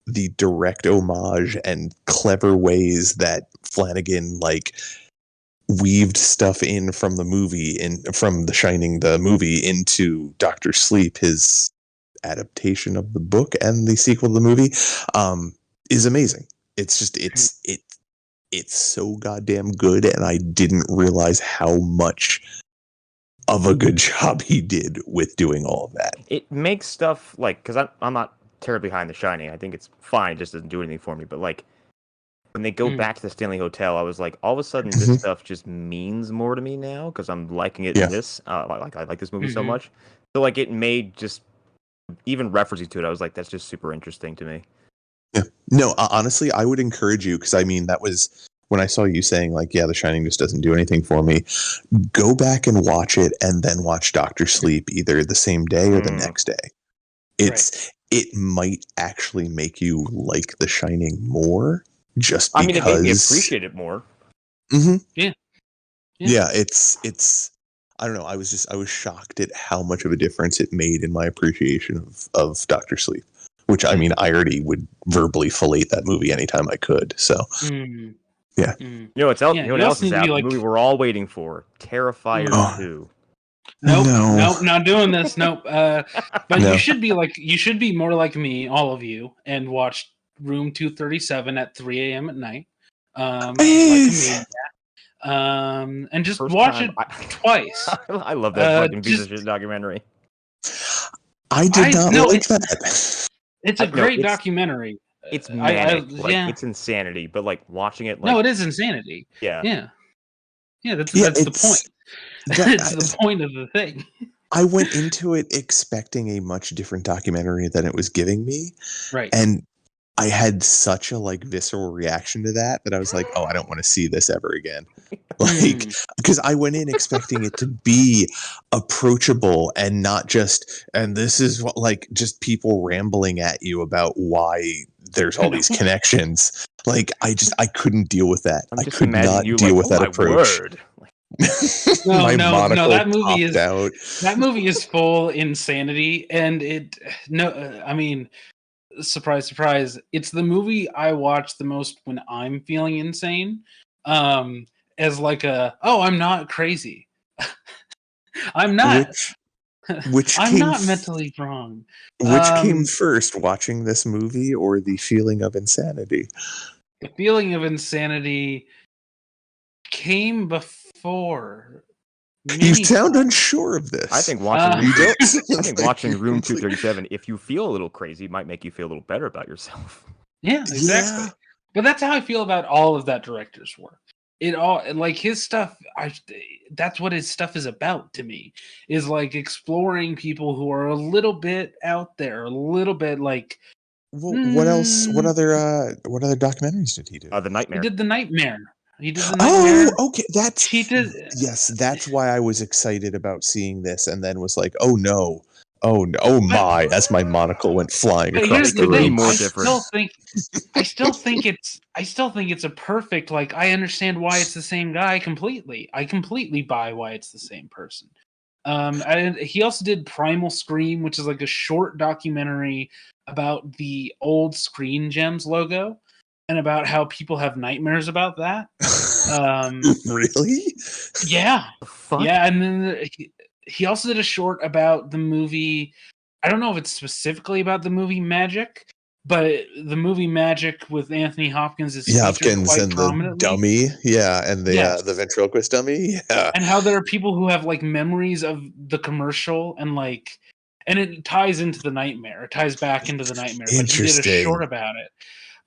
[SPEAKER 2] the direct homage and clever ways that Flanagan like weaved stuff in from the movie from The Shining the movie into Dr. Sleep, his adaptation of the book and the sequel to the movie, is amazing. It's just it's so goddamn good, and I didn't realize how much of a good job he did with doing all of that.
[SPEAKER 1] It makes stuff like, because I'm not terribly behind The Shining. I think it's fine, just doesn't do anything for me. But like when they go back to the Stanley Hotel, I was like, all of a sudden this stuff just means more to me now because I'm liking it in this. I like this movie so much. So like it made just even referencing to it, I was like, that's just super interesting to me.
[SPEAKER 2] Yeah. No, honestly, I would encourage you, because I mean, that was when I saw you saying like, yeah, The Shining just doesn't do anything for me. Go back and watch it, and then watch Dr. Sleep either the same day or the next day. It might actually make you like The Shining more, just because. I mean, it made me
[SPEAKER 1] appreciate it more.
[SPEAKER 2] Yeah, it's. I don't know. I was shocked at how much of a difference it made in my appreciation of Dr. Sleep. Which, I mean, I already would verbally fillet that movie anytime I could. So, yeah.
[SPEAKER 1] You know what else is out? The movie we're all waiting for, Terrifier 2.
[SPEAKER 3] Nope, not doing this. Nope. But you should be more like me, all of you, and watch Room 237 at 3 a.m. at night. And just watch it twice.
[SPEAKER 1] I love that fucking piece of shit documentary.
[SPEAKER 2] I did not like that.
[SPEAKER 3] It's a great documentary.
[SPEAKER 1] It's manic. It's insanity, but like watching it.
[SPEAKER 3] No, it is insanity.
[SPEAKER 1] Yeah.
[SPEAKER 3] That's the point. It's the point of the thing.
[SPEAKER 2] I went into it expecting a much different documentary than it was giving me,
[SPEAKER 3] right?
[SPEAKER 2] And I had such a like visceral reaction to that I was like, oh, I don't want to see this ever again. Like, because I went in expecting it to be approachable and not just, and this is what, like, just people rambling at you about why there's all these connections. Like, I couldn't deal with that. I could not deal with that approach.
[SPEAKER 3] No, that movie is out. That movie is full insanity, and I mean, surprise, surprise, it's the movie I watch the most when I'm feeling insane. As like I'm not crazy. I'm not. I'm not mentally wrong.
[SPEAKER 2] Which came first, watching this movie or the feeling of insanity?
[SPEAKER 3] The feeling of insanity came before.
[SPEAKER 2] You sound unsure of this.
[SPEAKER 1] I think watching Room 237, if you feel a little crazy, might make you feel a little better about yourself.
[SPEAKER 3] Yeah, exactly. Yeah. But that's how I feel about all of that director's work. It all, like, his stuff, that's what his stuff is about to me, is like exploring people who are a little bit out there, a little bit like.
[SPEAKER 2] Well, what else? What other documentaries did he do?
[SPEAKER 1] The Nightmare.
[SPEAKER 3] He did The Nightmare. Oh,
[SPEAKER 2] okay. Yes, that's why I was excited about seeing this, and then was like, oh no, my! As my monocle went flying across the room.
[SPEAKER 3] I still think it's a perfect. Like, I understand why it's the same guy completely. I completely buy why it's the same person. And he also did Primal Scream, which is like a short documentary about the old Screen Gems logo. And about how people have nightmares about that.
[SPEAKER 2] Really?
[SPEAKER 3] Yeah. Yeah, and then he also did a short about the movie. I don't know if it's specifically about the movie Magic, but the movie Magic with Anthony Hopkins is
[SPEAKER 2] Hopkins and the dummy. Yeah, and the ventriloquist dummy. Yeah.
[SPEAKER 3] And how there are people who have like memories of the commercial and it ties into the nightmare. It ties back into the nightmare. But he did a short about it.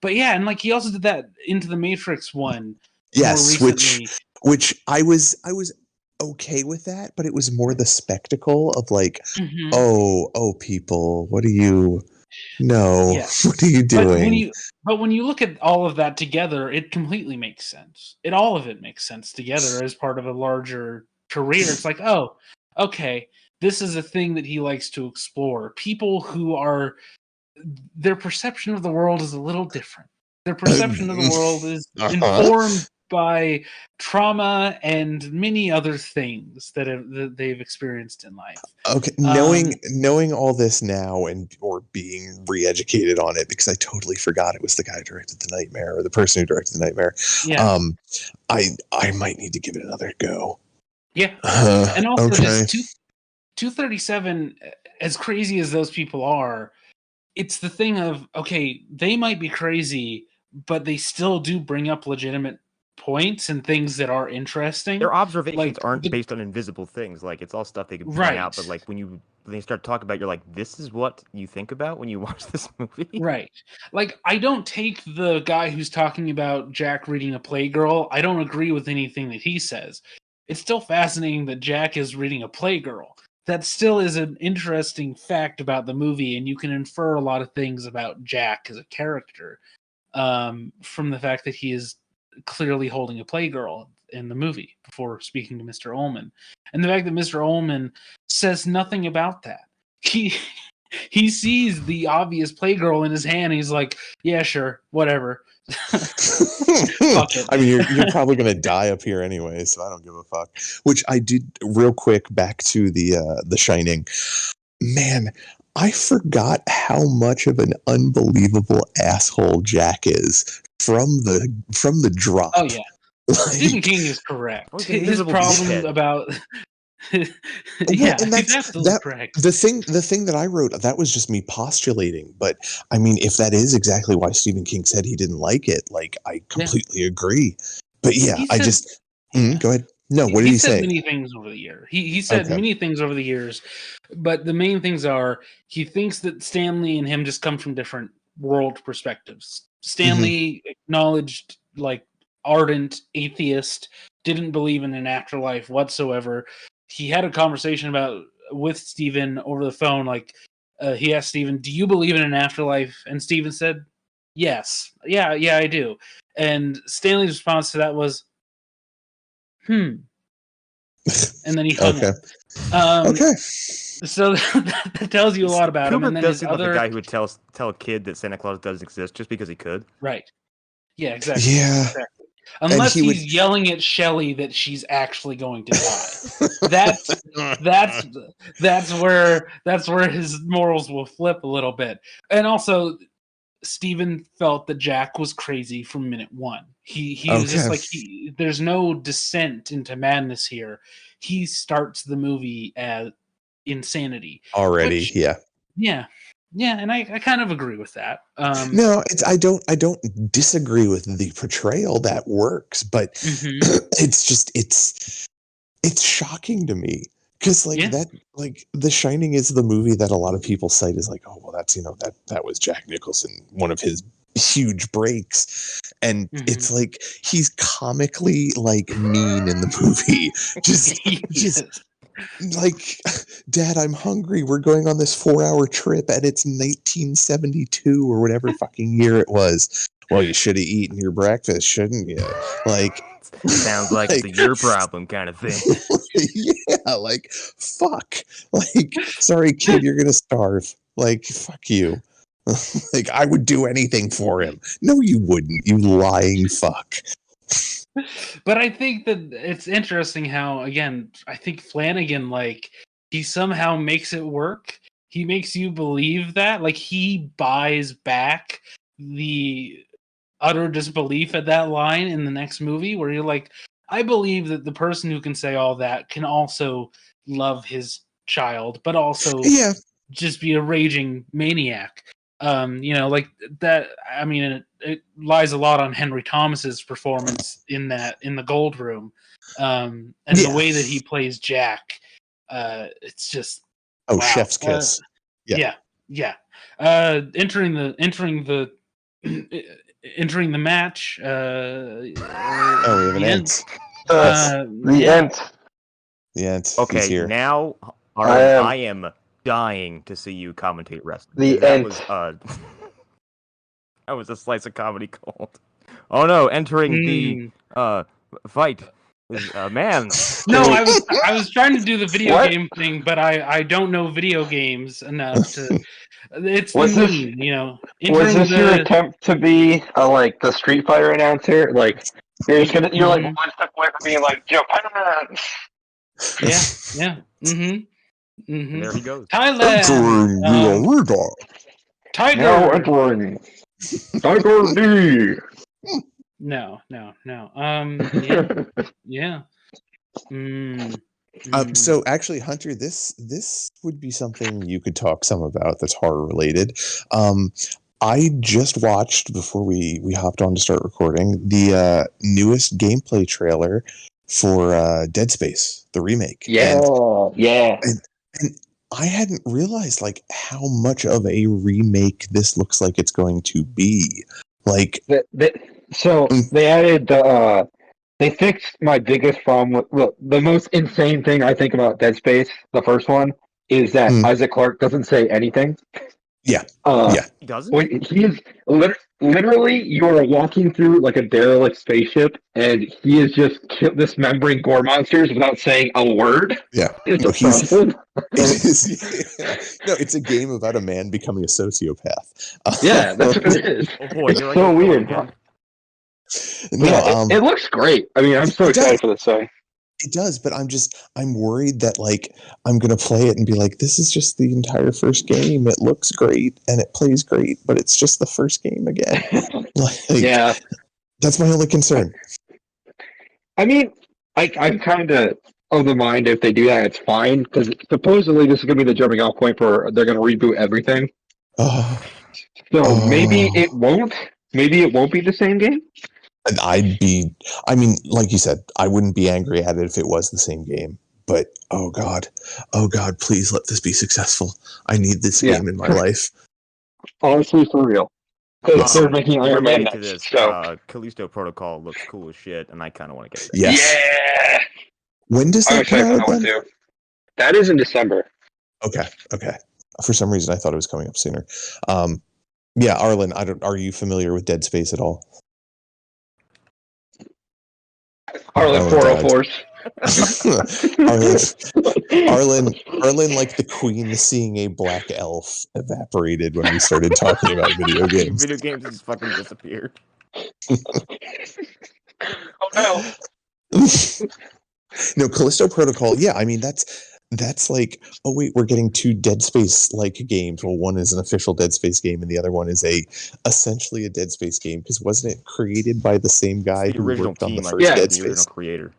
[SPEAKER 3] But yeah, and like he also did that Into the Matrix one.
[SPEAKER 2] Yes, which I was okay with that, but it was more the spectacle of like, oh, people, what are you? No, what are you doing?
[SPEAKER 3] But when you look at all of that together, it completely makes sense. All of it makes sense together as part of a larger career. It's like, oh, okay, this is a thing that he likes to explore. People who are. Their perception of the world is a little different. Their perception of the world is informed by trauma and many other things that they've experienced in life.
[SPEAKER 2] Okay, knowing all this now or being re-educated on it, because I totally forgot it was the guy who directed The Nightmare, or the person who directed The Nightmare.
[SPEAKER 3] Yeah.
[SPEAKER 2] I might need to give it another go.
[SPEAKER 3] Yeah. And also this 237, as crazy as those people are, it's the thing of, okay, they might be crazy, but they still do bring up legitimate points and things that are interesting.
[SPEAKER 1] Their observations aren't based on invisible things. Like, it's all stuff they can point out, but like when they start talking about it, you're like, this is what you think about when you watch this movie?
[SPEAKER 3] Right. Like, I don't take the guy who's talking about Jack reading a Playgirl. I don't agree with anything that he says. It's still fascinating that Jack is reading a Playgirl. That still is an interesting fact about the movie, and you can infer a lot of things about Jack as a character from the fact that he is clearly holding a Playgirl in the movie before speaking to Mr. Ullman. And the fact that Mr. Ullman says nothing about that. He sees the obvious Playgirl in his hand, and he's like, yeah, sure, whatever. Fuck it.
[SPEAKER 2] I mean, you're probably gonna die up here anyway, so I don't give a fuck. Which I did real quick back to the Shining. Man, I forgot how much of an unbelievable asshole Jack is from the drop.
[SPEAKER 3] Oh yeah, Stephen King is correct. His problem about yeah,
[SPEAKER 2] and
[SPEAKER 3] he's absolutely correct.
[SPEAKER 2] The thing that I wrote, that was just me postulating. But I mean, if that is exactly why Stephen King said he didn't like it, like I completely agree. But yeah, go ahead. No, what did he say?
[SPEAKER 3] He said many things over the year. He said many things over the years, but the main things are he thinks that Stanley and him just come from different world perspectives. Stanley acknowledged, like, ardent atheist, didn't believe in an afterlife whatsoever. He had a conversation with Steven over the phone. Like, he asked Steven, do you believe in an afterlife? And Steven said, yes. Yeah, I do. And Stanley's response to that was, and then he hung up. So that tells you a lot about him. And then
[SPEAKER 1] does seem like a guy who would tell a kid that Santa Claus doesn't exist just because he could.
[SPEAKER 3] Right. Yeah, exactly.
[SPEAKER 2] Yeah.
[SPEAKER 3] Exactly. Unless he's yelling at Shelley that she's actually going to die. that's where his morals will flip a little bit. And also, Steven felt that Jack was crazy from minute one. He was just like, there's no descent into madness here. He starts the movie as insanity
[SPEAKER 2] already.
[SPEAKER 3] Yeah, and I kind of agree with that.
[SPEAKER 2] No, I don't disagree with the portrayal. That works, but it's just it's shocking to me because The Shining is the movie that a lot of people cite as like, oh well, that's that was Jack Nicholson, one of his huge breaks, and it's like he's comically like mean in the movie, just. Like, Dad, I'm hungry. We're going on this 4-hour trip, and it's 1972 or whatever fucking year it was. Well, you should have eaten your breakfast, shouldn't you? Like,
[SPEAKER 1] sounds like it's a your problem kind of thing.
[SPEAKER 2] Yeah, like, fuck. Like, sorry, kid, you're gonna starve. Like, fuck you. Like, I would do anything for him. No, you wouldn't. You lying fuck.
[SPEAKER 3] But I think that it's interesting how, again, I think Flanagan, like, he somehow makes it work. He makes you believe that. Like, he buys back the utter disbelief at that line in the next movie where you're like, I believe that the person who can say all that can also love his child, but also just be a raging maniac. Like that. I mean, it lies a lot on Henry Thomas's performance in the Gold Room, and the way that he plays Jack. It's just
[SPEAKER 2] chef's kiss.
[SPEAKER 3] Yeah. Entering the match.
[SPEAKER 2] We have an Ent.
[SPEAKER 4] The Ent.
[SPEAKER 2] The Ent.
[SPEAKER 1] Okay, now I am dying to see you commentate wrestling. That was a slice of comedy gold. Oh no, entering the fight. Man.
[SPEAKER 3] No, I was trying to do the video game thing, but I don't know video games enough to. It's
[SPEAKER 4] was
[SPEAKER 3] the
[SPEAKER 4] this,
[SPEAKER 3] meme,
[SPEAKER 4] Was this your attempt to be the Street Fighter announcer? Like, You're like one step away from being like Japan.
[SPEAKER 3] Yeah.
[SPEAKER 1] And there he goes.
[SPEAKER 3] Thailand. Tiger.
[SPEAKER 4] Now entering. Tiger D.
[SPEAKER 3] No. Yeah.
[SPEAKER 2] So actually, Hunter, this would be something you could talk some about that's horror related. I just watched before we hopped on to start recording the newest gameplay trailer for Dead Space, the remake.
[SPEAKER 4] Yeah.
[SPEAKER 2] And I hadn't realized like how much of a remake this looks like it's going to be. Like,
[SPEAKER 4] so they added the. They fixed my biggest problem with the most insane thing I think about Dead Space, the first one, is that Isaac Clarke doesn't say anything.
[SPEAKER 2] Yeah.
[SPEAKER 1] He doesn't?
[SPEAKER 4] He is literally, you're walking through like a derelict spaceship, and he is just dismembering gore monsters without saying a word.
[SPEAKER 2] Yeah.
[SPEAKER 4] It's
[SPEAKER 2] it's a game about a man becoming a sociopath.
[SPEAKER 4] Yeah, that's what it is.
[SPEAKER 1] Oh boy,
[SPEAKER 4] it's so weird.
[SPEAKER 2] No,
[SPEAKER 4] it looks great. I mean, I'm so excited for this thing.
[SPEAKER 2] It does, but I'm worried that like I'm gonna play it and be like, this is just the entire first game. It looks great and it plays great, but it's just the first game again.
[SPEAKER 4] Yeah,
[SPEAKER 2] that's my only concern.
[SPEAKER 4] I mean, I'm kind of the mind if they do that, it's fine because supposedly this is gonna be the jumping off point for they're gonna reboot everything. Maybe it won't. Maybe it won't be the same game.
[SPEAKER 2] And like you said, I wouldn't be angry at it if it was the same game. But oh god, please let this be successful. I need this game in my life.
[SPEAKER 4] Honestly, for real. Because they're making Iron Man
[SPEAKER 1] to this. Callisto Protocol looks cool as shit, and I kind of want to get it.
[SPEAKER 2] Yes.
[SPEAKER 4] Yeah.
[SPEAKER 2] When does that come out then?
[SPEAKER 4] That is in December.
[SPEAKER 2] Okay. For some reason, I thought it was coming up sooner. Yeah, Arlen, are you familiar with Dead Space at all?
[SPEAKER 4] Arlen 404s.
[SPEAKER 2] Arlen, like the queen seeing a black elf, evaporated when we started talking about video games.
[SPEAKER 1] Video games just fucking disappeared.
[SPEAKER 4] Oh no.
[SPEAKER 2] No, Callisto Protocol. Yeah, I mean that's like, oh wait, we're getting two Dead Space like games. Well, one is an official Dead Space game, and the other one is essentially a Dead Space game. Because wasn't it created by the same guy who worked on the first Dead Space?
[SPEAKER 1] The original creator.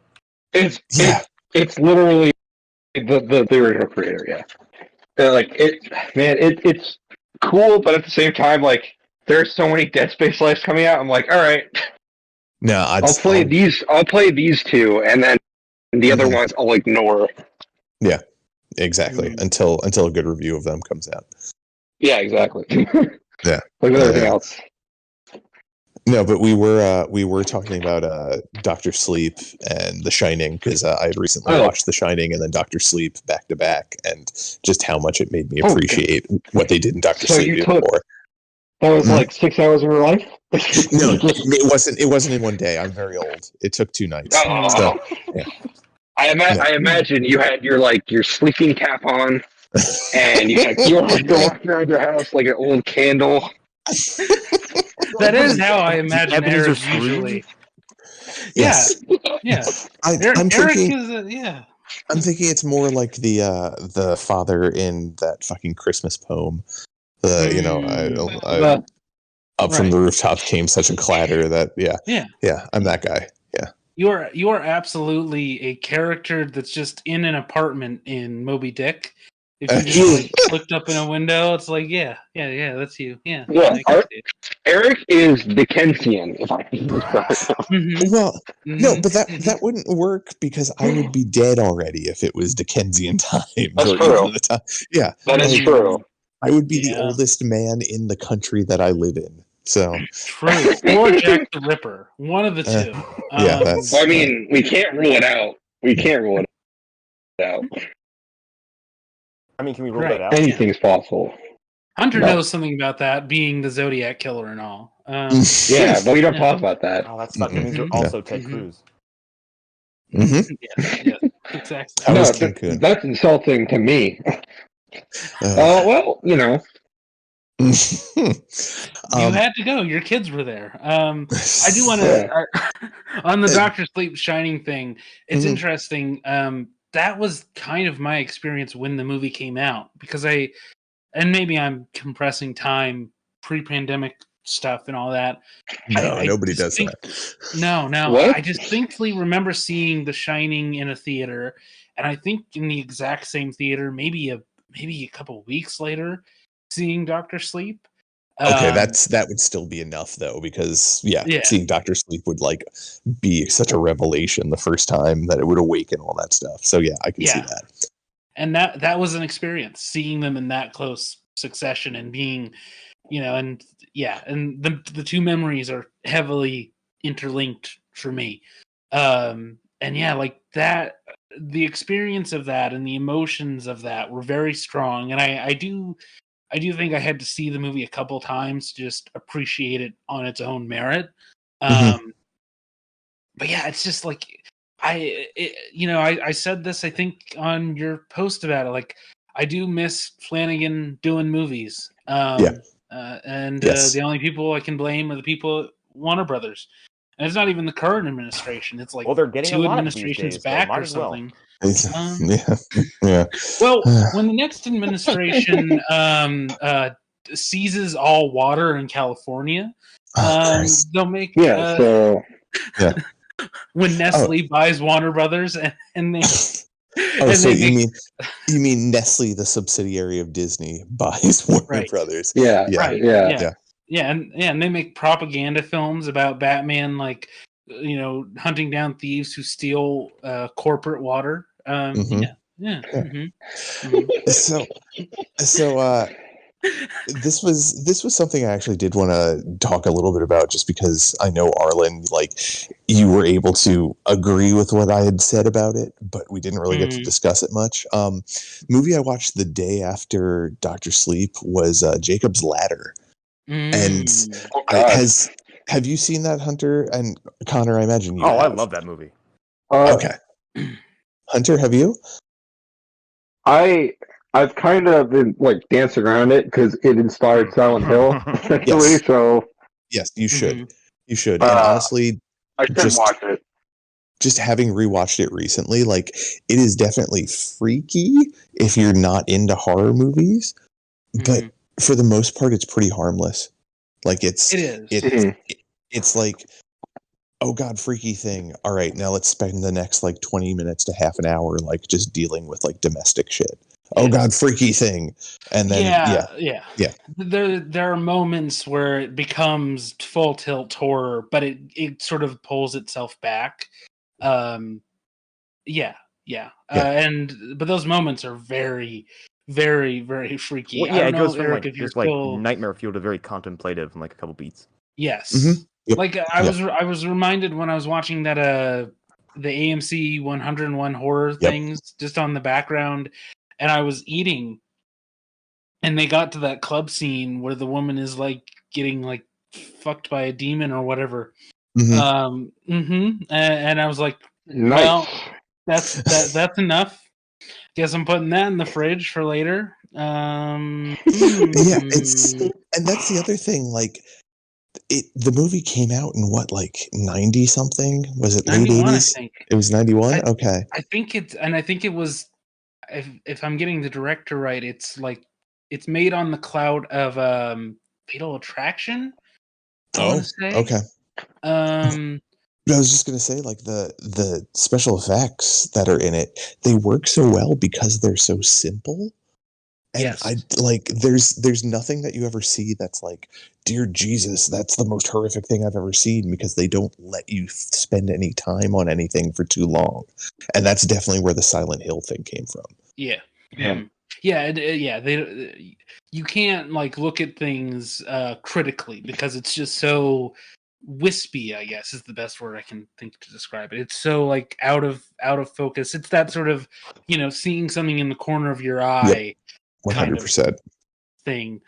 [SPEAKER 4] It's literally the original creator. Yeah, it's cool, but at the same time, like there's so many Dead Space lives coming out. I'm like, all right,
[SPEAKER 2] no,
[SPEAKER 4] I'll play these two, and then the other ones I'll ignore.
[SPEAKER 2] Yeah, exactly. Until a good review of them comes out.
[SPEAKER 4] Yeah, exactly.
[SPEAKER 2] Yeah,
[SPEAKER 4] like with everything else.
[SPEAKER 2] No, but we were talking about Dr. Sleep and The Shining because I had recently watched The Shining and then Dr. Sleep back to back, and just how much it made me appreciate what they did in Dr. Sleep before.
[SPEAKER 4] That was like 6 hours of your life?
[SPEAKER 2] No, it wasn't in one day. I'm very old. It took 2 nights. So, yeah.
[SPEAKER 4] I imagine you had your sleeping cap on, and you're walking around your house like an old candle.
[SPEAKER 3] That is how I imagine Eric usually.
[SPEAKER 2] Yes.
[SPEAKER 3] Yeah.
[SPEAKER 2] I'm
[SPEAKER 3] Eric
[SPEAKER 2] thinking,
[SPEAKER 3] is
[SPEAKER 2] I'm thinking it's more like the father in that fucking Christmas poem. Up from the rooftop came such a clatter that I'm that guy. Yeah.
[SPEAKER 3] You are absolutely a character that's just in an apartment in Moby Dick. If you just looked up in a window, it's like, that's you. Yeah.
[SPEAKER 4] Eric is Dickensian. If I
[SPEAKER 2] Well, no, but that wouldn't work because I would be dead already if it was Dickensian times.
[SPEAKER 4] That's true.
[SPEAKER 2] Yeah,
[SPEAKER 4] that is true.
[SPEAKER 2] I would be the oldest man in the country that I live in. So
[SPEAKER 3] true, or Jack the Ripper, one of the two.
[SPEAKER 4] I mean, we can't rule it out.
[SPEAKER 1] I mean, can we rule that out?
[SPEAKER 4] Anything's possible.
[SPEAKER 3] Hunter knows something about that, being the Zodiac killer and all.
[SPEAKER 4] Yeah, but we don't talk about that.
[SPEAKER 1] Oh, that's fucking means you're also Ted Cruz.
[SPEAKER 3] Yeah, exactly.
[SPEAKER 4] That's insulting to me. Well,
[SPEAKER 3] You had to go. Your kids were there. I do want to on the Dr. Sleep Shining thing. It's interesting. That was kind of my experience when the movie came out, because and maybe I'm compressing time, pre-pandemic stuff and all that.
[SPEAKER 2] No, nobody does that.
[SPEAKER 3] No.
[SPEAKER 4] What?
[SPEAKER 3] I distinctly remember seeing The Shining in a theater, and I think in the exact same theater, maybe a couple weeks later, seeing Dr. Sleep.
[SPEAKER 2] Okay, that would still be enough though, because seeing Dr. Sleep would like be such a revelation the first time that it would awaken all that stuff. So I can see that.
[SPEAKER 3] And that was an experience, seeing them in that close succession and being, and the two memories are heavily interlinked for me. Like that, the experience of that and the emotions of that were very strong. And I do think I had to see the movie a couple times to just appreciate it on its own merit. But it's just like, I said this, I think, on your post about it. Like, I do miss Flanagan doing movies. The only people I can blame are the people at Warner Brothers. And it's not even the current administration. It's like
[SPEAKER 1] they're getting
[SPEAKER 3] 2 administrations back or something. Well, when the next administration seizes all water in California, they'll make when Nestle buys Warner Brothers and they.
[SPEAKER 2] You mean Nestle, the subsidiary of Disney, buys Warner Brothers?
[SPEAKER 3] And they make propaganda films about Batman, like hunting down thieves who steal corporate water.
[SPEAKER 2] This was something I actually did want to talk a little bit about, just because I know, Arlen, like, you were able to agree with what I had said about it, but we didn't really get to discuss it much. Movie I watched the day after Dr. Sleep was Jacob's Ladder. And have you seen that, Hunter and Connor? I imagine you have.
[SPEAKER 1] I love that movie.
[SPEAKER 2] Okay. Hunter, have you?
[SPEAKER 4] I've kind of been like dancing around it because it inspired Silent Hill, essentially.
[SPEAKER 2] Yes.
[SPEAKER 4] So
[SPEAKER 2] yes, you should. You should. And honestly,
[SPEAKER 4] I should watch it.
[SPEAKER 2] Just having rewatched it recently, like, it is definitely freaky if you're not into horror movies, but for the most part, it's pretty harmless. Like, it is. It's like, oh god, freaky thing. All right, now let's spend the next like 20 minutes to half an hour like just dealing with like domestic shit. Oh god, freaky thing. And then
[SPEAKER 3] there are moments where it becomes full tilt horror, but it sort of pulls itself back. But those moments are very, very, very freaky.
[SPEAKER 1] Well, it goes from Eric, like just like nightmare fuel to very contemplative in like a couple beats.
[SPEAKER 3] Yes. Yep. Like I was reminded when I was watching that the AMC 101 horror things just on the background, and I was eating, and they got to that club scene where the woman is like getting like fucked by a demon or whatever. And I was like, well, that's enough. Guess I'm putting that in the fridge for later.
[SPEAKER 2] And that's the other thing, like, the movie came out in what, like 90 something? Was it late 80s?
[SPEAKER 3] I think.
[SPEAKER 2] It was 91? Okay.
[SPEAKER 3] I think it was, if I'm getting the director right, it's like it's made on the cloud of Fatal Attraction.
[SPEAKER 2] Okay. But I was just gonna say, like, the special effects that are in it, they work so well because they're so simple. And I like there's nothing that you ever see that's like, dear Jesus, that's the most horrific thing I've ever seen, because they don't let you spend any time on anything for too long. And that's definitely where the Silent Hill thing came from.
[SPEAKER 3] You can't like look at things critically because it's just so wispy, I guess is the best word I can think to describe it. It's so like out of focus. It's that sort of, seeing something in the corner of your eye.
[SPEAKER 2] 100%
[SPEAKER 3] thing.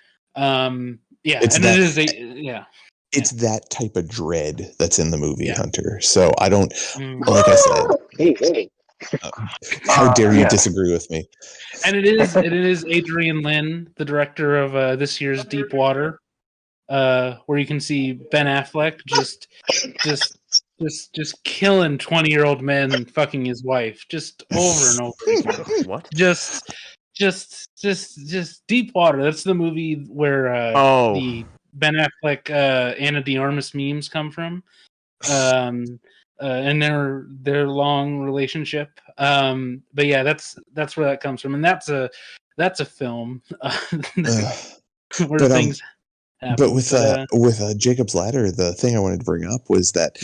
[SPEAKER 2] It's that type of dread that's in the movie, Hunter. So I don't, like I said, How dare you disagree with me?
[SPEAKER 3] And it is Adrian Lyne, the director of this year's Deep Water, where you can see Ben Affleck just killing 20-year-old men fucking his wife just over and over again.
[SPEAKER 1] What?
[SPEAKER 3] Just Deep Water. That's the movie where the Ben Affleck Anna de Armas memes come from. And their long relationship. But yeah, that's where that comes from, and that's a film where things happen.
[SPEAKER 2] But with Jacob's Ladder, the thing I wanted to bring up was that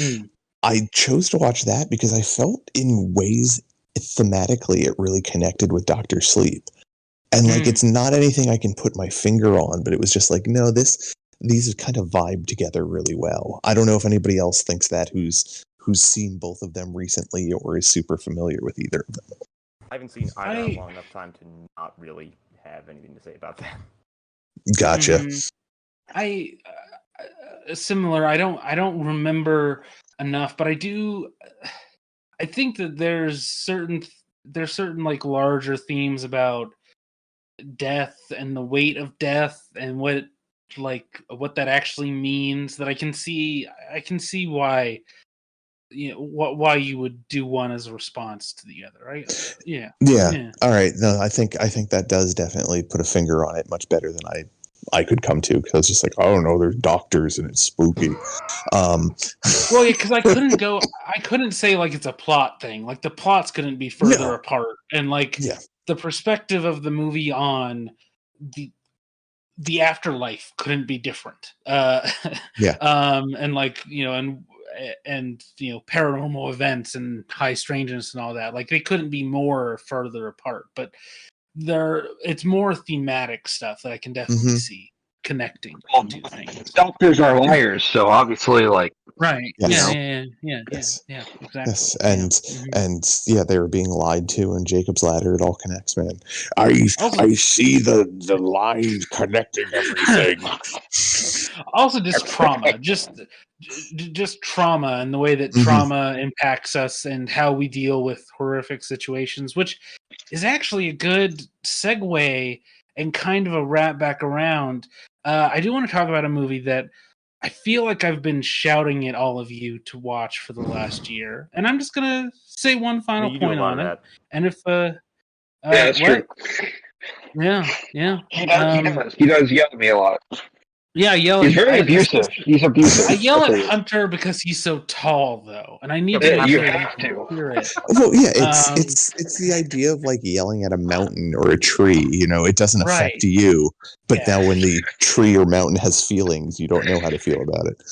[SPEAKER 2] I chose to watch that because I felt in ways thematically it really connected with Dr. Sleep. And like it's not anything I can put my finger on, but it was just like, no, these kind of vibe together really well. I don't know if anybody else thinks that who's seen both of them recently or is super familiar with either of them.
[SPEAKER 1] I haven't seen either in a long enough time to not really have anything to say about that.
[SPEAKER 2] Gotcha.
[SPEAKER 3] Similar. I don't remember enough, but I think that there's certain like larger themes about death and the weight of death and what that actually means that I can see why why you would do one as a response to the other, right? Yeah.
[SPEAKER 2] All right. No, I think that does definitely put a finger on it much better than I could come to, because I was just like, oh no, there's doctors and it's spooky.
[SPEAKER 3] Well, yeah, because I couldn't say like it's a plot thing. Like the plots couldn't be further apart, and like the perspective of the movie on the afterlife couldn't be different. And like and paranormal events and high strangeness and all that, like they couldn't be more further apart. But it's more thematic stuff that I can definitely see connecting to things.
[SPEAKER 4] Doctors are liars, so obviously, like,
[SPEAKER 3] right? Yeah, exactly.
[SPEAKER 2] Yes, and they were being lied to in Jacob's Ladder. It all connects, man. I see the lines connecting everything.
[SPEAKER 3] Also, just trauma, just trauma, and the way that trauma impacts us and how we deal with horrific situations, which is actually a good segue and kind of a wrap back around. I do want to talk about a movie that I feel like I've been shouting at all of you to watch for the last year, and I'm just gonna say one final point on it. And if
[SPEAKER 4] that's true.
[SPEAKER 3] Yeah.
[SPEAKER 4] He does yell at me a lot.
[SPEAKER 3] Yeah, yell.
[SPEAKER 4] He's very abusive. He's abusive.
[SPEAKER 3] I yell at Hunter because he's so tall, though, and I need to make sure
[SPEAKER 4] have
[SPEAKER 3] he can hear it.
[SPEAKER 2] Well, yeah, it's the idea of like yelling at a mountain or a tree. It doesn't affect you, but now when the tree or mountain has feelings, you don't know how to feel about it.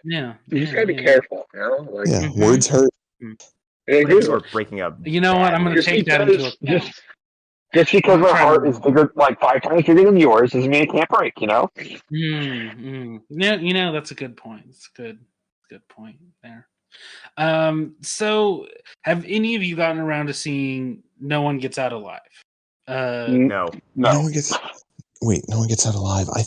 [SPEAKER 3] Yeah.
[SPEAKER 4] You just gotta be careful.
[SPEAKER 2] Words hurt.
[SPEAKER 1] Words are breaking up.
[SPEAKER 3] You know what? I'm going to take that into account.
[SPEAKER 4] Just because my heart is bigger, like 5 times bigger than yours, doesn't mean it can't break.
[SPEAKER 3] Yeah, that's a good point. It's a good point there. So have any of you gotten around to seeing No One Gets Out Alive?
[SPEAKER 1] No.
[SPEAKER 2] No one gets. Wait, No One Gets Out Alive. I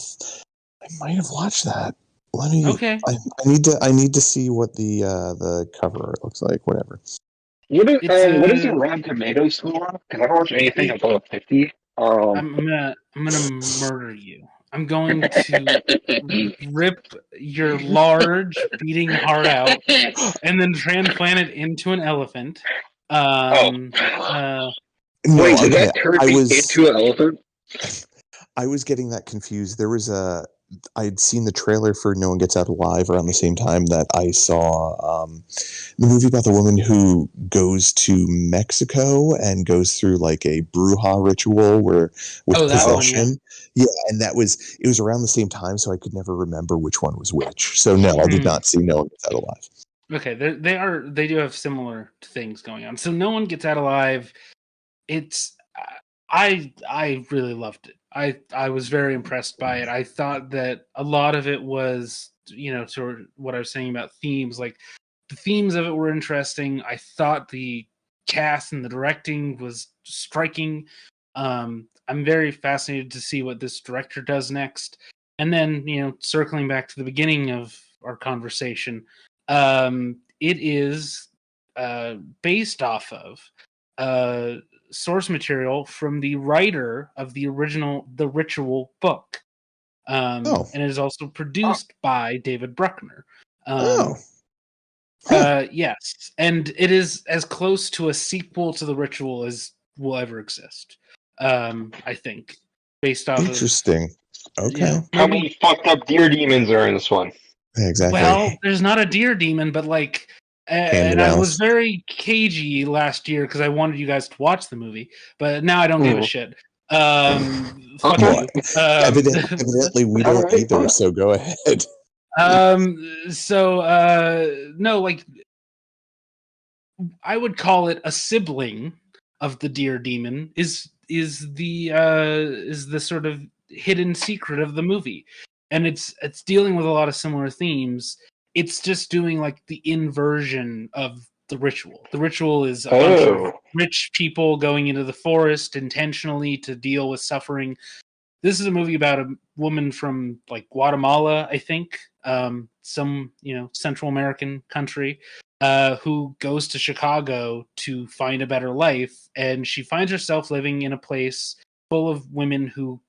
[SPEAKER 2] might have watched that. Let me.
[SPEAKER 3] Okay.
[SPEAKER 2] I need to see what the cover art looks like. Whatever.
[SPEAKER 4] What is the Rotten Tomatoes score? Because I don't watch anything above 50.
[SPEAKER 3] I'm gonna murder you. I'm going to rip your large beating heart out and then transplant it into an elephant.
[SPEAKER 4] Wait, did that turn me into an elephant?
[SPEAKER 2] I was getting that confused. I'd seen the trailer for No One Gets Out Alive around the same time that I saw the movie about the woman who goes to Mexico and goes through like a bruja ritual with possession. And it was around the same time, so I could never remember which one was which. So no, I did not see No One Gets Out Alive.
[SPEAKER 3] Okay, they do have similar things going on. So No One Gets Out Alive. It's I really loved it. I was very impressed by it. I thought that a lot of it was, sort of what I was saying about themes. Like the themes of it were interesting. I thought the cast and the directing was striking. I'm very fascinated to see what this director does next. And then, circling back to the beginning of our conversation, it is based off of source material from the writer of the original The Ritual book. And it is also produced by David Bruckner. Yes, and it is as close to a sequel to The Ritual as will ever exist. I think, based off
[SPEAKER 2] interesting. Okay.
[SPEAKER 3] Yeah,
[SPEAKER 4] how many fucked up deer demons are in this one?
[SPEAKER 2] Exactly.
[SPEAKER 3] Well, there's not a deer demon, but like, and I was very cagey last year because I wanted you guys to watch the movie, but now I don't give a shit. Fuck you.
[SPEAKER 2] Evidently, we don't either. So go ahead.
[SPEAKER 3] No, like, I would call it a sibling of the deer demon. Is the sort of hidden secret of the movie, and it's dealing with a lot of similar themes. It's just doing like the inversion of The Ritual. The Ritual is a bunch of rich people going into the forest intentionally to deal with suffering. This is a movie about a woman from like Guatemala, I think, some Central American country, who goes to Chicago to find a better life, and she finds herself living in a place full of women who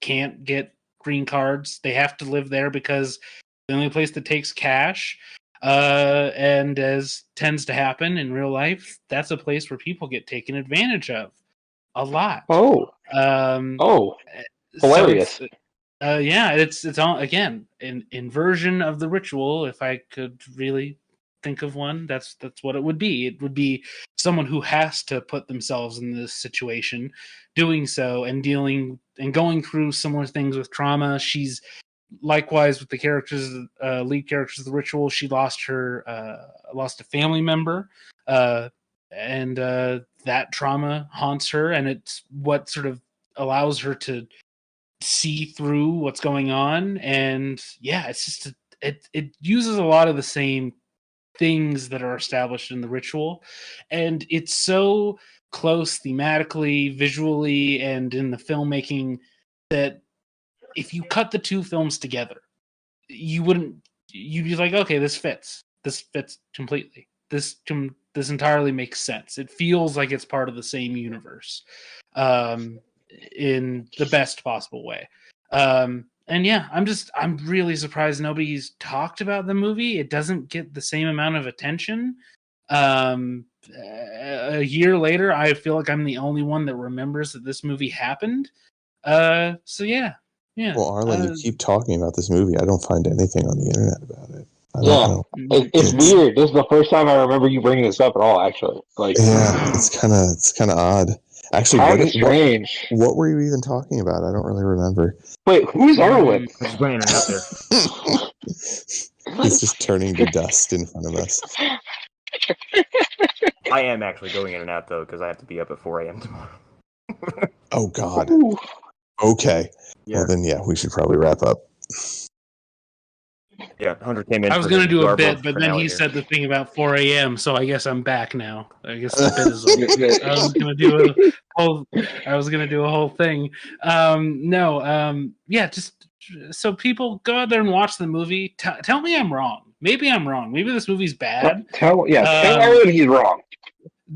[SPEAKER 3] can't get green cards. They have to live there because the only place that takes cash. And as tends to happen in real life, that's a place where people get taken advantage of a lot.
[SPEAKER 4] Hilarious.
[SPEAKER 3] So it's all, again, an inversion of The Ritual. If I could really think of one, that's what it would be. It would be someone who has to put themselves in this situation, doing so and dealing and going through similar things with trauma. She's likewise with the characters, lead characters of The Ritual. She lost a family member, and that trauma haunts her, and it's what sort of allows her to see through what's going on. And yeah, it's just it uses a lot of the same things that are established in The Ritual, and it's so close thematically, visually, and in the filmmaking that if you cut the two films together, you'd be like, okay, this fits completely. This entirely makes sense. It feels like it's part of the same universe, in the best possible way. And yeah, I'm really surprised nobody's talked about the movie. It doesn't get the same amount of attention. A year later, I feel like I'm the only one that remembers that this movie happened. So yeah.
[SPEAKER 2] Well, Arlen, you keep talking about this movie. I don't find anything on the internet about it. I don't know.
[SPEAKER 4] It's weird. This is the first time I remember you bringing this up at all. Actually, like,
[SPEAKER 2] yeah, it's kind of odd. Actually,
[SPEAKER 4] strange.
[SPEAKER 2] What were you even talking about? I don't really remember.
[SPEAKER 4] Wait, who's Arlen?
[SPEAKER 1] I'm just playing it out there.
[SPEAKER 2] He's just turning to dust in front of us.
[SPEAKER 1] I am actually going in and out though because I have to be up at 4 a.m. tomorrow.
[SPEAKER 2] Oh God. Okay. Yeah. Well then, yeah, we should probably wrap up.
[SPEAKER 1] Yeah, Hunter came in.
[SPEAKER 3] I was going to do a bit, but then he said the thing about 4 a.m., so I guess I'm back now. I guess the bit is over. I was going to do a whole thing. Just so people go out there and watch the movie. Tell me I'm wrong. Maybe I'm wrong. Maybe this movie's bad.
[SPEAKER 4] Tell Arlen he's wrong.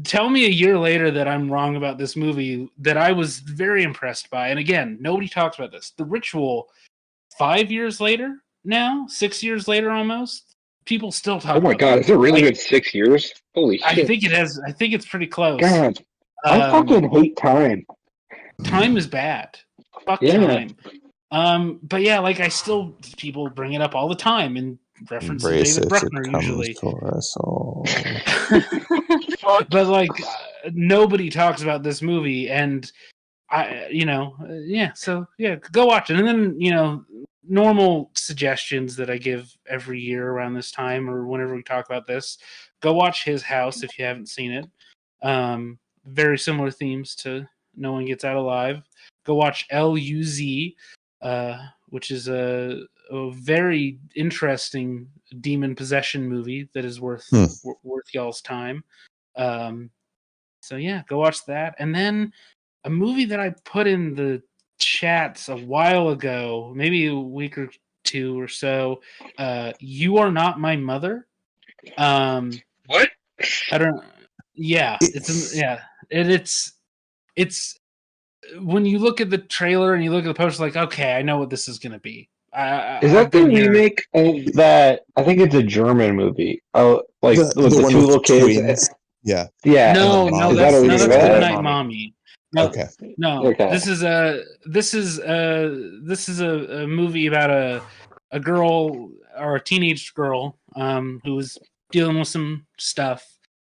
[SPEAKER 3] Tell me a year later that I'm wrong about this movie that I was very impressed by. And again, nobody talks about this. The Ritual, 5 years later now, 6 years later almost, people still talk about it.
[SPEAKER 4] Oh my God, is it really been 6 years? Holy shit.
[SPEAKER 3] I think it has. I think it's pretty close.
[SPEAKER 4] God, I fucking hate time.
[SPEAKER 3] Time is bad. Fuck time. But yeah, like people bring it up all the time in reference to David Bruckner usually. But like nobody talks about this movie, and so go watch it. And then normal suggestions that I give every year around this time or whenever we talk about this, go watch His House if you haven't seen it. Very similar themes to No One Gets Out Alive. Go watch LUZ, which is a very interesting demon possession movie that is worth y'all's time. So yeah, go watch that. And then a movie that I put in the chats a while ago, maybe a week or two or so, You Are Not My Mother.
[SPEAKER 4] What?
[SPEAKER 3] I don't. Yeah, it's when you look at the trailer and you look at the poster, like, okay, I know what this is gonna be.
[SPEAKER 4] Is that the remake of that? I think it's a German movie. Oh, like
[SPEAKER 2] the one
[SPEAKER 4] two
[SPEAKER 2] with
[SPEAKER 4] little kids.
[SPEAKER 2] twins. Yeah.
[SPEAKER 3] No, that's Goodnight
[SPEAKER 4] Mommy?
[SPEAKER 3] Mommy. No,
[SPEAKER 2] Okay.
[SPEAKER 3] No,
[SPEAKER 4] okay.
[SPEAKER 3] This is a movie about a girl or a teenage girl who is dealing with some stuff.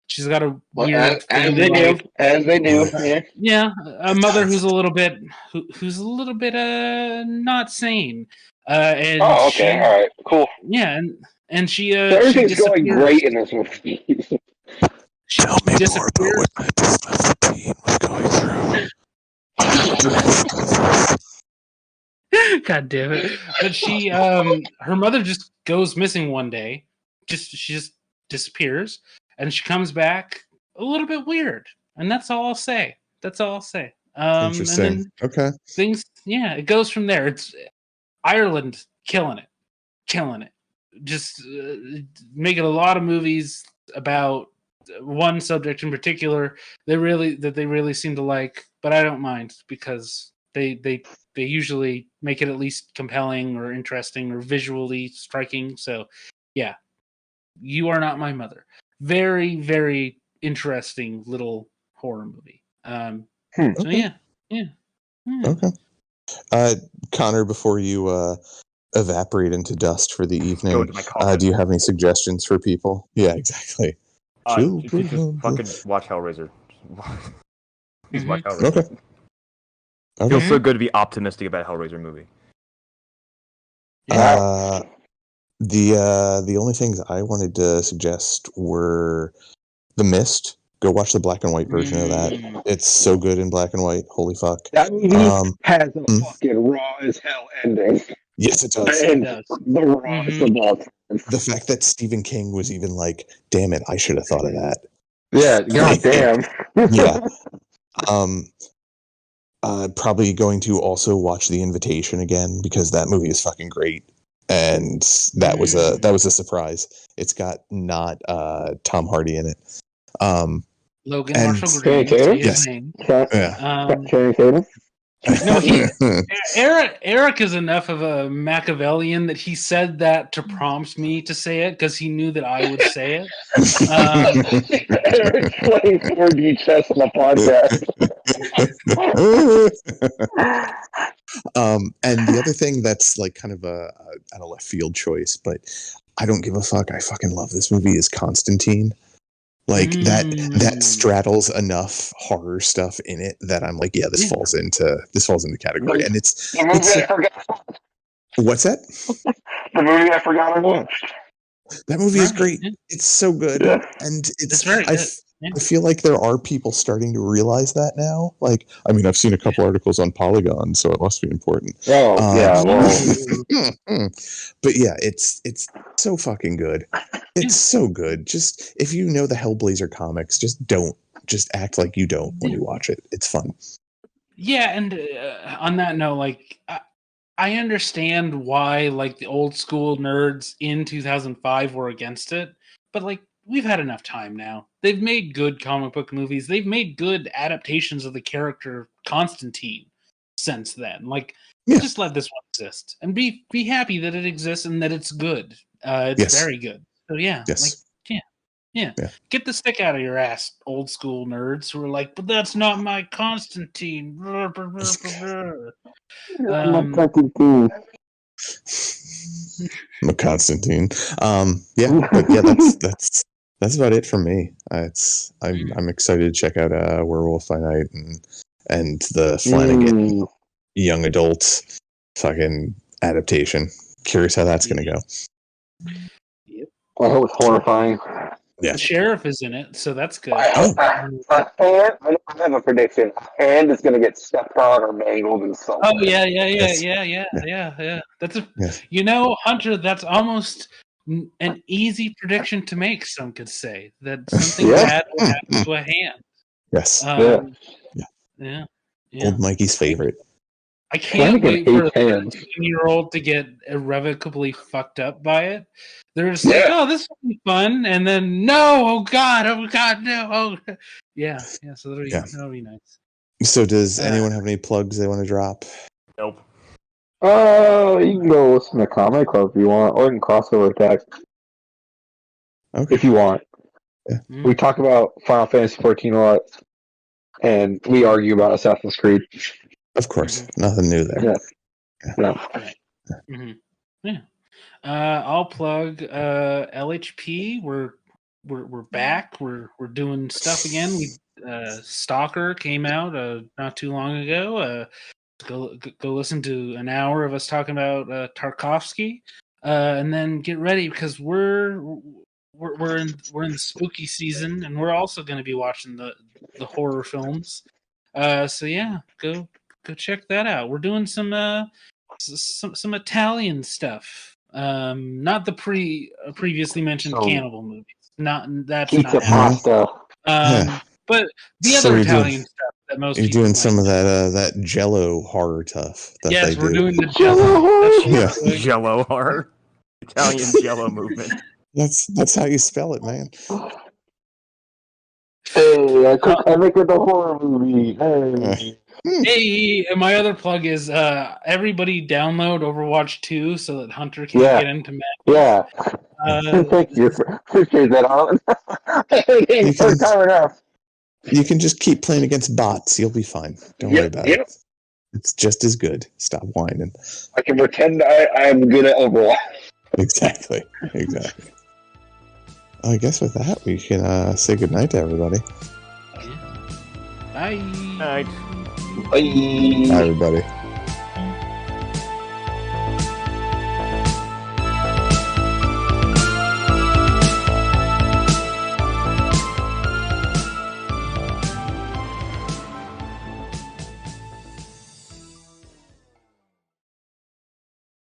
[SPEAKER 3] She's got a weird
[SPEAKER 4] as they do.
[SPEAKER 3] Yeah, a mother who's a little bit not sane. And
[SPEAKER 4] oh, okay, all right, cool.
[SPEAKER 3] Yeah, and she
[SPEAKER 4] so everything's
[SPEAKER 3] she
[SPEAKER 4] going great in this movie.
[SPEAKER 2] Tell me more about what my business teen was going through.
[SPEAKER 3] God damn it! But she, her mother just goes missing one day. She just disappears, and she comes back a little bit weird, and that's all I'll say.
[SPEAKER 2] Interesting.
[SPEAKER 3] And then
[SPEAKER 2] okay.
[SPEAKER 3] It goes from there. It's Ireland killing it. Just making a lot of movies about one subject in particular. They really seem to like, but I don't mind because they usually make it at least compelling or interesting or visually striking. So, yeah, You Are Not My Mother. Very, very interesting little horror movie. So yeah.
[SPEAKER 2] Okay. Connor, before you evaporate into dust for the evening, do you have any suggestions for people? Yeah, exactly.
[SPEAKER 1] Just fucking watch Hellraiser. Please watch Hellraiser.
[SPEAKER 2] Okay.
[SPEAKER 1] It feels so good to be optimistic about a Hellraiser movie.
[SPEAKER 2] The only things I wanted to suggest were The Mist. Go watch the black and white version of that. It's so good in black and white. Holy fuck.
[SPEAKER 4] That movie has a fucking raw as hell ending.
[SPEAKER 2] Yes, it does.
[SPEAKER 4] The rawest of all.
[SPEAKER 2] The fact that Stephen King was even like, damn it, I should have thought of that.
[SPEAKER 4] Yeah, goddamn.
[SPEAKER 2] Yeah. Probably going to also watch The Invitation again because that movie is fucking great. And that was a surprise. It's got not Tom Hardy in it.
[SPEAKER 3] Logan Marshall Green.
[SPEAKER 2] Yes.
[SPEAKER 3] No, Eric is enough of a Machiavellian that he said that to prompt me to say it because he knew that I would say it.
[SPEAKER 4] Eric's playing 4D chess on the
[SPEAKER 2] podcast. And the other thing that's like kind of a left field choice, but I don't give a fuck. I fucking love this movie is Constantine. Like that straddles enough horror stuff in it that I'm like, yeah, this falls into category. And it's
[SPEAKER 4] I forgot.
[SPEAKER 2] What's that?
[SPEAKER 4] The movie I forgot I watched.
[SPEAKER 2] That movie is great. It's so good.
[SPEAKER 3] Yeah.
[SPEAKER 2] And it's
[SPEAKER 3] very good.
[SPEAKER 2] I feel like there are people starting to realize that now. Like, I mean, I've seen a couple articles on Polygon, so it must be important.
[SPEAKER 4] Oh, yeah. Well.
[SPEAKER 2] But yeah, it's so fucking good. It's so good. Just if you know the Hellblazer comics, just act like you don't when you watch it. It's fun.
[SPEAKER 3] Yeah, and on that note, like I understand why like the old school nerds in 2005 were against it, but like we've had enough time now. They've made good comic book movies. They've made good adaptations of the character Constantine since then. Like, just let this one exist and be happy that it exists and that it's good. It's very good. So yeah, yeah. Get the stick out of your ass, old school nerds who are like, but that's not my Constantine.
[SPEAKER 2] I'm a Constantine. But yeah, that's about it for me. I'm excited to check out Werewolf by Night and the Flanagan young adult fucking adaptation. Curious how that's gonna go.
[SPEAKER 4] I hope it's horrifying.
[SPEAKER 2] Yeah.
[SPEAKER 3] The sheriff is in it, so that's good.
[SPEAKER 4] I have a prediction. A hand is going to get stepped on or mangled in some way.
[SPEAKER 3] Oh yeah. That's Hunter. That's almost an easy prediction to make. Some could say that something bad will happen to a hand.
[SPEAKER 2] Yes.
[SPEAKER 3] Yeah.
[SPEAKER 2] Old Mikey's favorite.
[SPEAKER 3] I can't wait for a 13-year-old to get irrevocably fucked up by it. They're just like, oh, this will be fun, and then oh god, no, oh yeah. So that'll be nice.
[SPEAKER 2] So does anyone have any plugs they want to drop?
[SPEAKER 1] Nope.
[SPEAKER 4] You can go listen to Comic Club if you want, or you can crossover attack.
[SPEAKER 2] Okay.
[SPEAKER 4] If you want.
[SPEAKER 2] Yeah.
[SPEAKER 4] We talk about Final Fantasy 14 a lot, and we argue about Assassin's Creed.
[SPEAKER 2] Of course, nothing new there.
[SPEAKER 3] Yeah. I'll plug LHP. We're back. We're doing stuff again. Stalker came out not too long ago. Go listen to an hour of us talking about Tarkovsky, and then get ready because we're in the spooky season, and we're also going to be watching the horror films. So yeah, go check that out. We're doing some Italian stuff. Not the previously mentioned cannibal movies. That's
[SPEAKER 4] pizza
[SPEAKER 3] not
[SPEAKER 4] pasta.
[SPEAKER 3] But the other Italian stuff that most
[SPEAKER 2] you're
[SPEAKER 3] people
[SPEAKER 2] doing some of that Jello horror stuff.
[SPEAKER 3] Yes, we're doing the
[SPEAKER 4] Jello horror.
[SPEAKER 1] Jello horror, Italian Jello movement.
[SPEAKER 2] That's how you spell it, man.
[SPEAKER 4] Hey, I make it a horror movie.
[SPEAKER 3] Hey, and my other plug is everybody download Overwatch 2 so that Hunter can get into Madness.
[SPEAKER 4] Yeah. Thank you. Appreciate that, Alan.
[SPEAKER 2] You can just keep playing against bots. You'll be fine. Don't worry about it. It's just as good. Stop whining.
[SPEAKER 4] I can pretend I'm good at Overwatch.
[SPEAKER 2] Exactly. I guess with that, we can say goodnight to everybody.
[SPEAKER 3] Bye.
[SPEAKER 1] Night.
[SPEAKER 4] Bye.
[SPEAKER 2] Bye, everybody.